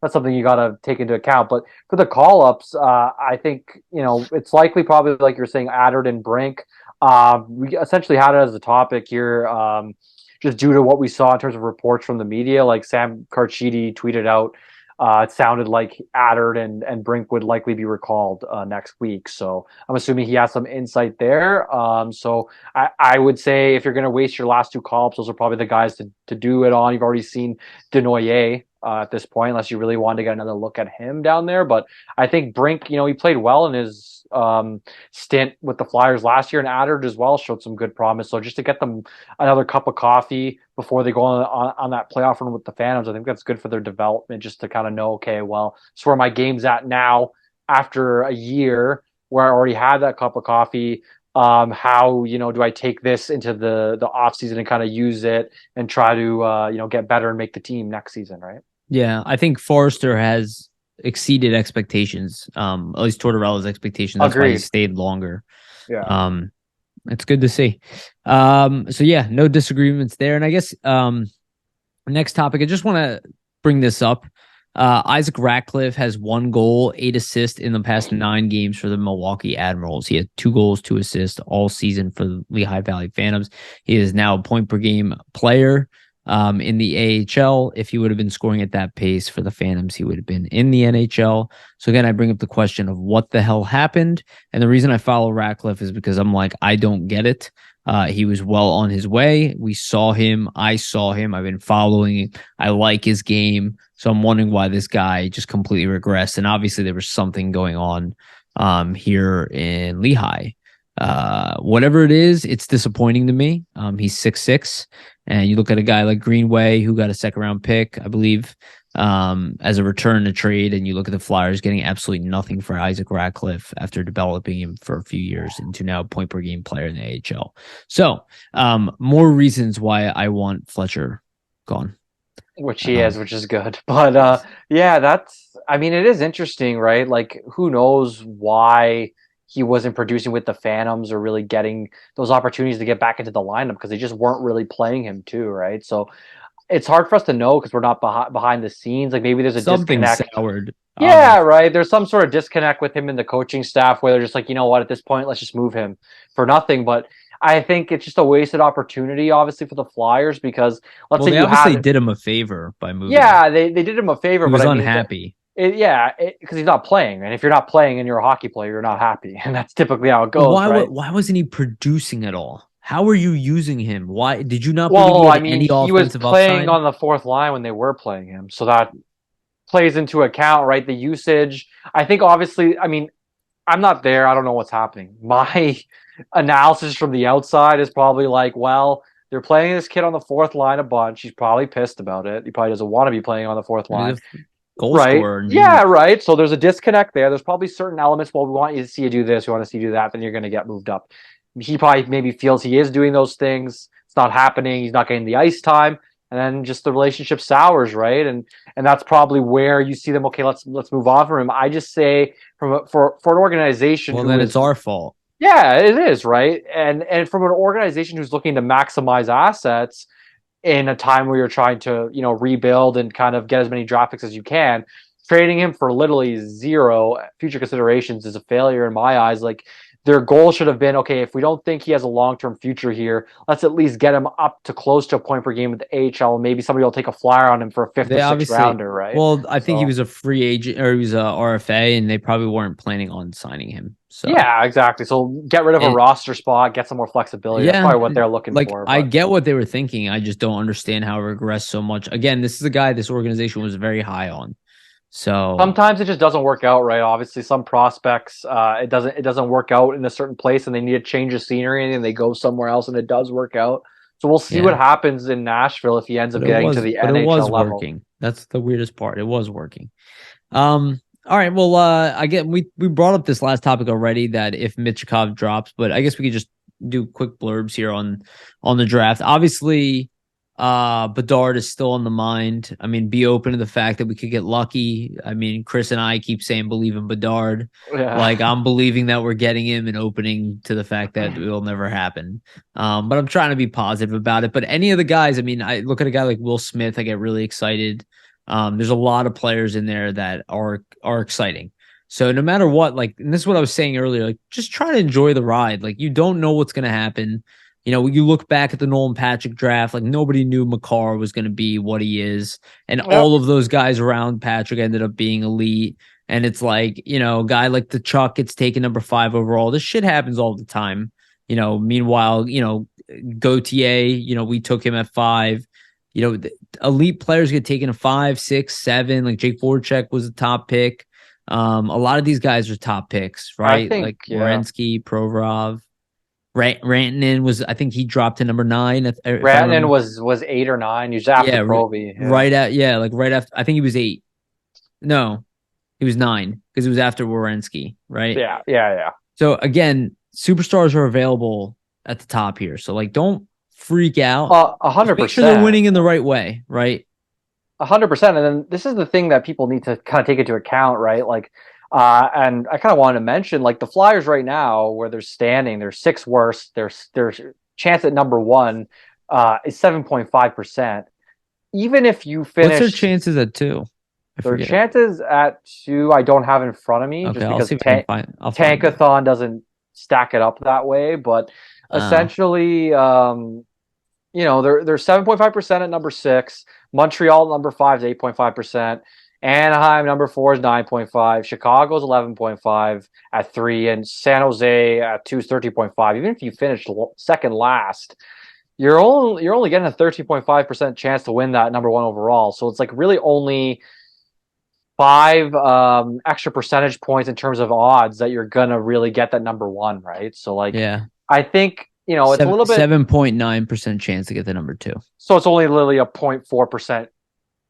That's something you got to take into account. But for the call ups, I think, it's likely probably like you're saying, Attard and Brink. We essentially had it as a topic here, just due to what we saw in terms of reports from the media. Like Sam Carchidi tweeted out, it sounded like Attard and Brink would likely be recalled next week. So I'm assuming he has some insight there. So I would say if you're going to waste your last two call-ups, those are probably the guys to do it on. You've already seen Denoyer at this point, unless you really wanted to get another look at him down there. But I think Brink, he played well in his stint with the Flyers last year, and Attard as well showed some good promise. So just to get them another cup of coffee before they go on that playoff run with the Phantoms, I think that's good for their development, just to kind of know, okay, well, it's where my game's at now after a year where I already had that cup of coffee. How do I take this into the off season and kind of use it and try to get better and make the team next season, right? Yeah. I think Forrester has exceeded expectations, at least Tortorella's expectations. That's why he Agreed. stayed longer. Yeah. It's good to see. So yeah, no disagreements there. And I guess next topic, I just want to bring this up. Isaac Ratcliffe has 1 goal, 8 assists in the past 9 games for the Milwaukee Admirals. He had 2 goals, 2 assists all season for the Lehigh Valley Phantoms. He is now a point per game player in the AHL. If he would have been scoring at that pace for the Phantoms, he would have been in the NHL. So again, I bring up the question of what the hell happened. And the reason I follow Ratcliffe is because I'm like, I don't get it. He was well on his way. We saw him. I saw him. I've been following it. I like his game. So I'm wondering why this guy just completely regressed. And obviously there was something going on here in Lehigh. Whatever it is, it's disappointing to me. He's 6'6", and you look at a guy like Greenway, who got a 2nd-round pick, I believe, as a return to trade, and you look at the Flyers getting absolutely nothing for Isaac Ratcliffe after developing him for a few years into now a point-per-game player in the AHL. So, more reasons why I want Fletcher gone. Which he is, which is good. But yeah, it is interesting, right? Like, who knows why he wasn't producing with the Phantoms or really getting those opportunities to get back into the lineup, because they just weren't really playing him too, right? So it's hard for us to know because we're not behind the scenes. Like, maybe there's a Something disconnect. soured. Yeah, right. There's some sort of disconnect with him and the coaching staff where they're just like, you know what, at this point, let's just move him for nothing. But I think it's just a wasted opportunity, obviously, for the Flyers, because They obviously did him a favor by moving. Yeah, they did him a favor. He was but unhappy. Because he's not playing, and if you're not playing and you're a hockey player, you're not happy, and that's typically how it goes. Why wasn't he producing at all? How were you using him? Why did you not? He was playing on the 4th line when they were playing him, so that plays into account, right? The usage. I think obviously, I'm not there. I don't know what's happening. My analysis from the outside is probably like, well, they're playing this kid on the 4th line a bunch. He's probably pissed about it. He probably doesn't want to be playing on the 4th line. goal Right. scorer. And Yeah, right. So there's a disconnect there. There's probably certain elements. Well, we want you to see you do this. We want to see you do that. Then you're going to get moved up. He probably maybe feels he is doing those things. It's not happening. He's not getting the ice time, and then just the relationship sours, right? And that's probably where you see them. Okay, let's move on from him. I just say for an organization well, who then is it's our fault. yeah, it is right, and from an organization who's looking to maximize assets in a time where you're trying to, rebuild and kind of get as many draft picks as you can, trading him for literally zero future considerations is a failure in my eyes. Like their goal should have been, okay, if we don't think he has a long-term future here, let's at least get him up to close to a point per game with the AHL. Maybe somebody will take a flyer on him for a fifth They or sixth obviously, rounder, right? well, I think he So was a free agent or he was a RFA, and they probably weren't planning on signing him. So yeah, exactly. So get rid of a and roster spot, get some more flexibility. That's yeah, probably what they're looking like for. I But get what they were thinking. I just don't understand how it regressed so much. Again, this is a guy this organization was very high on. So sometimes it just doesn't work out, right? Obviously, some prospects it doesn't work out in a certain place, and they need to change the scenery, and they go somewhere else, and it does work out. So we'll see what yeah, happens in Nashville if he ends up getting to the but it was NHL level. working. That's the weirdest part. It was working. All right. Well, I get we brought up this last topic already that if Michikov drops, but I guess we could just do quick blurbs here on the draft. Obviously, Bedard is still on the mind. I mean, be open to the fact that we could get lucky. I mean, Chris and I keep saying believe in Bedard. Yeah, Like I'm believing that we're getting him and opening to the fact that it will never happen. But I'm trying to be positive about it. But any of the guys, I mean, I look at a guy like Will Smith, I get really excited. There's a lot of players in there that are exciting. So no matter what, like, and this is what I was saying earlier, like just try to enjoy the ride. Like you don't know what's gonna happen. You know, you look back at the Nolan Patrick draft, like nobody knew Makar was gonna be what he is, and yep. all of those guys around Patrick ended up being elite. And it's like, a guy like the Chuck gets taken number 5 overall. This shit happens all the time. Meanwhile, Gautier, we took him at 5. Elite players get taken at 5, 6, 7. Like Jake Voracek was a top pick. A lot of these guys are top picks, I right? think Like yeah. Werenski, Provorov, Rantanen was. I think he dropped to number 9. If I Rantanen remember, was 8 or 9. He was after yeah, Proby. Yeah, right at like right after. I think he was 8. No, he was 9 because it was after Werenski, right? yeah, yeah, yeah. So again, superstars are available at the top here. So like, don't freak out. A Just hundred make sure they're percent. winning in the right way, right? 100%. And then this is the thing that people need to kind of take into account, right? Like, and I kind of wanted to mention, like the Flyers right now, where they're standing, they're sixth worst. Their chance at number one is 7.5%. Even if you What's their finish, chances at 2? I their forget. chances at two, I don't have in front of me, Okay, just I'll because see if I can find. I'll find it. Tankathon doesn't stack it up that way. But Oh, essentially, they're 7.5% at number 6. Montreal number 5 is 8.5%. Anaheim number 4 is 9.5. Chicago's 11.5 at 3, and San Jose at 2 is 13.5. Even if you finish second last, you're only getting a 13.5% chance to win that number 1 overall. So it's like really only 5 extra percentage points in terms of odds that you're gonna really get that number 1, right? So like yeah. I think it's a Seven little bit 7.9% chance to get the number 2. so it's only literally a 0.4%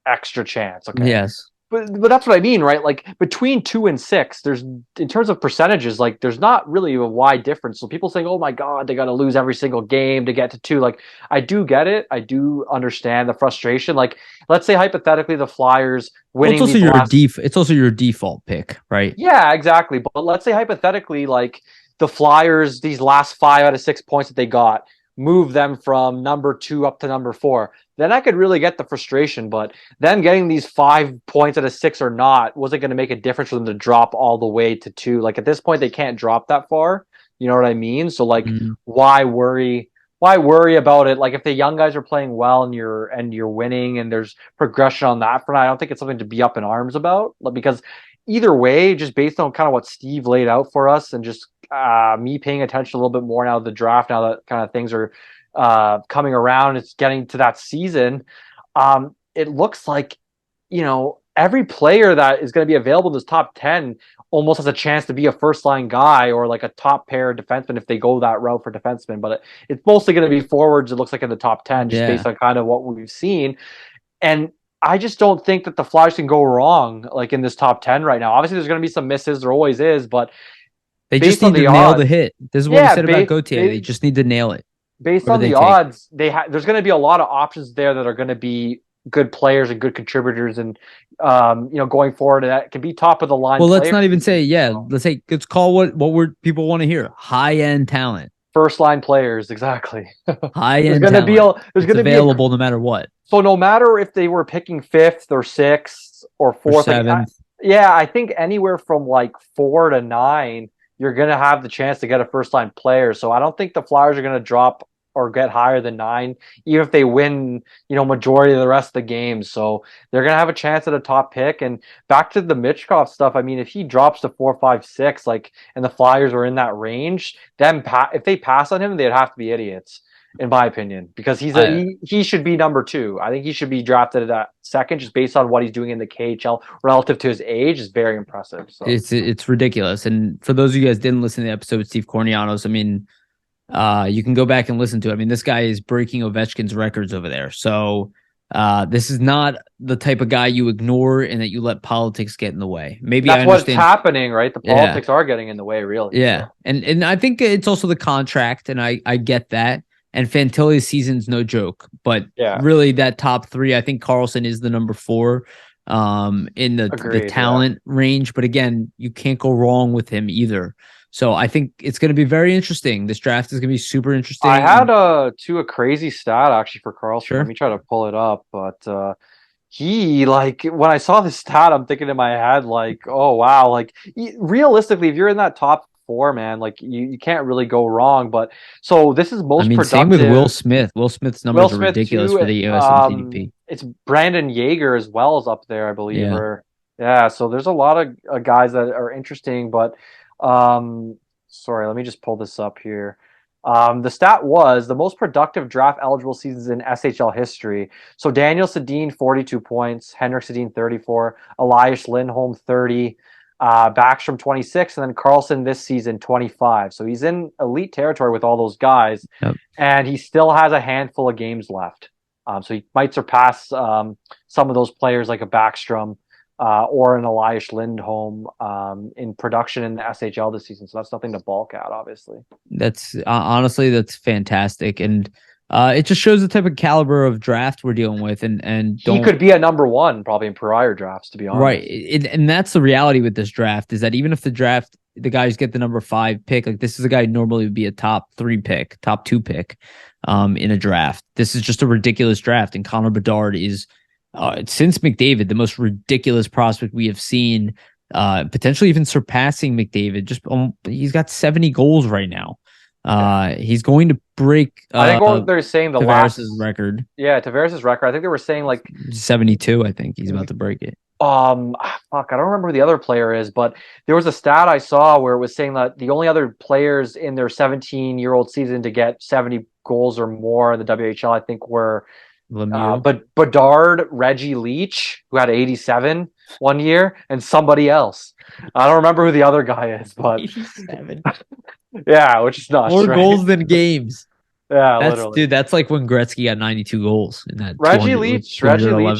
extra chance. Okay. Yes. But that's what I mean, right? Like between 2 and 6, there's in terms of percentages, like there's not really a wide difference. So people saying, "Oh my God, they got to lose every single game to get to 2." Like I do get it, I do understand the frustration. Like let's say hypothetically, the Flyers Well, it's winning also these your last, it's also your default pick, right? yeah, exactly. But let's say hypothetically, like the Flyers, these last 5 out of 6 points that they got, move them from number 2 up to number 4. Then I could really get the frustration. But them getting these 5 points out of 6 or not wasn't going to make a difference for them to drop all the way to 2. Like at this point, they can't drop that far. You know what I mean? So like, Mm. why worry? Why worry about it? Like if the young guys are playing well and you're winning and there's progression on that front, I don't think it's something to be up in arms about. Because either way, just based on kind of what Steve laid out for us and just me paying attention a little bit more now to the draft, now that kind of things are coming around, it's getting to that season. It looks like, every player that is going to be available in this top 10 almost has a chance to be a first line guy or like a top pair defenseman if they go that route for defensemen. But it's mostly going to be forwards, it looks like, in the top 10, just Yeah. based on kind of what we've seen. And I just don't think that the Flyers can go wrong like in this top 10 right now. Obviously, there's going to be some misses. There always is, but They just based on need to the nail the odds, hit. This is what we yeah, said about Gauthier. They just need to nail it. based What do on they the take? odds, there's going to be a lot of options there that are going to be good players and good contributors, and going forward, and that can be top of the line Well, let's players. not even say, yeah. So, Let's call what people want to hear. High end talent. first line players, exactly. High there's end going to be talent. a there's It's going to be a available no matter what. so no matter if they were picking fifth or sixth or Or fourth, seventh. yeah, I think anywhere from like 4 to 9, you're gonna have the chance to get a first line player. So I don't think the Flyers are gonna drop or get higher than 9, even if they win, majority of the rest of the games. So they're gonna have a chance at a top pick. And back to the Mitchkov stuff, I mean, if he drops to 4, 5, 6, like, and the Flyers are in that range, then if they pass on him, they'd have to be idiots, in my opinion, because he should be number 2. I think he should be drafted at second, just based on what he's doing in the KHL relative to his age is very impressive. So It's ridiculous. And for those of you guys didn't listen to the episode with Steve Kornianos, I mean, you can go back and listen to it. I mean, this guy is breaking Ovechkin's records over there. So this is not the type of guy you ignore and that you let politics get in the way. Maybe that's I what's understand. happening, right? The politics are getting in the way, really. Yeah. So. And I think it's also the contract, and I get that. And Fantilli's season's no joke, but really that top 3, I think Carlson is the number 4 in the talent range. But again, you can't go wrong with him either. So I think it's going to be very interesting. This draft is going to be super interesting. I had a crazy stat actually for Carlson. Sure. Let me try to pull it up, but he, like, when I saw this stat, I'm thinking in my head, like, oh wow, like, realistically, if you're in that top 4, man, like, you can't really go wrong. But so this is most productive. Same with Will Smith. Will Smith's numbers are ridiculous too, for the USMCDP. It's Brandon Yeager as well as up there, I believe. So there's a lot of guys that are interesting, but sorry, let me just pull this up here. The stat was the most productive draft eligible seasons in SHL history. So Daniel Sedin, 42 points, Henrik Sedin, 34, Elias Lindholm, 30, Backstrom, 26, and then Carlson this season, 25. So he's in elite territory with all those guys, and he still has a handful of games left. So he might surpass some of those players like a Backstrom or an Elias Lindholm in production in the SHL this season. So that's nothing to balk at, obviously. That's honestly, that's fantastic. And it just shows the type of caliber of draft we're dealing with. And he could be a number 1 probably in prior drafts, to be honest. Right. And that's the reality with this draft, is that even if the guys get the number 5 pick, like, this is a guy who normally would be a top 3 pick, top 2 pick in a draft. This is just a ridiculous draft. And Connor Bedard is, since McDavid, the most ridiculous prospect we have seen, potentially even surpassing McDavid. He's got 70 goals right now. He's going to break. I think what they're saying Tavares' record. Yeah, Tavares' record. I think they were saying like 72. I think he's about to break it. Fuck, I don't remember who the other player is, but there was a stat I saw where it was saying that the only other players in their 17-year-old season to get 70 goals or more in the WHL, I think, were but Bedard, Reggie Leach, who had 87 one year, and somebody else. I don't remember who the other guy is, but 87. Yeah, which is nuts. More goals than games. Yeah, literally. Dude, that's like when Gretzky got 92 goals in that. Reggie Leach,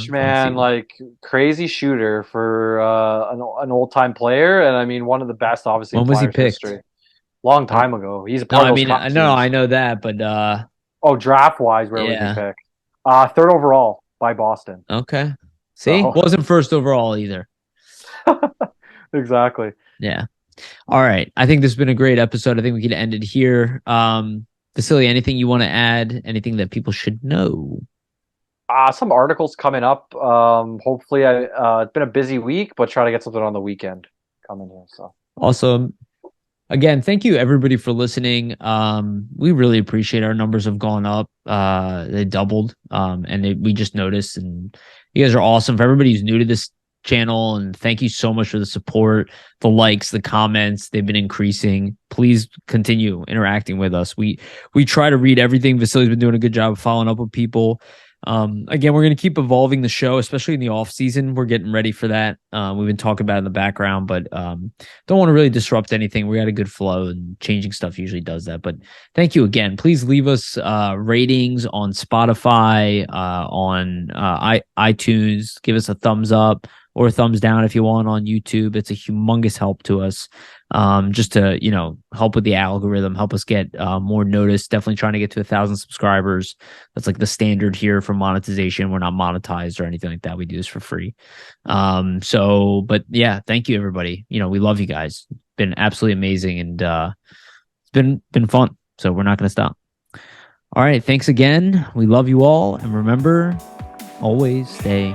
man, like, crazy shooter for an old time player, and I mean one of the best, obviously. When was he picked? History. Long time ago. He's a part of those cup teams. I know that, but draft wise, where was he picked? 3rd overall by Boston. Okay. See, wasn't first overall either. Exactly. Yeah. All right. I think this has been a great episode. I think we can end it here. Vasili, anything you want to add? Anything that people should know? Some articles coming up. Hopefully, it's been a busy week, but try to get something on the weekend coming here. So awesome. Again, thank you everybody for listening. We really appreciate our numbers have gone up. They doubled. We just noticed, and you guys are awesome. For everybody who's new to this channel, and thank you so much for the support, the likes, the comments. They've been increasing. Please continue interacting with us. We try to read everything. Vasili's been doing a good job of following up with people. Again, we're going to keep evolving the show, especially in the off season. We're getting ready for that. We've been talking about it in the background, but don't want to really disrupt anything. We got a good flow, and changing stuff usually does that. But thank you again. Please leave us ratings on Spotify, on iTunes. Give us a thumbs up or a thumbs down if you want on YouTube. It's a humongous help to us, just to, help with the algorithm, help us get more notice. Definitely trying to get to 1,000 subscribers. That's like the standard here for monetization. We're not monetized or anything like that. We do this for free. But yeah, thank you everybody. We love you guys. It's been absolutely amazing, and it's been fun. So we're not going to stop. All right. Thanks again. We love you all. And remember, always stay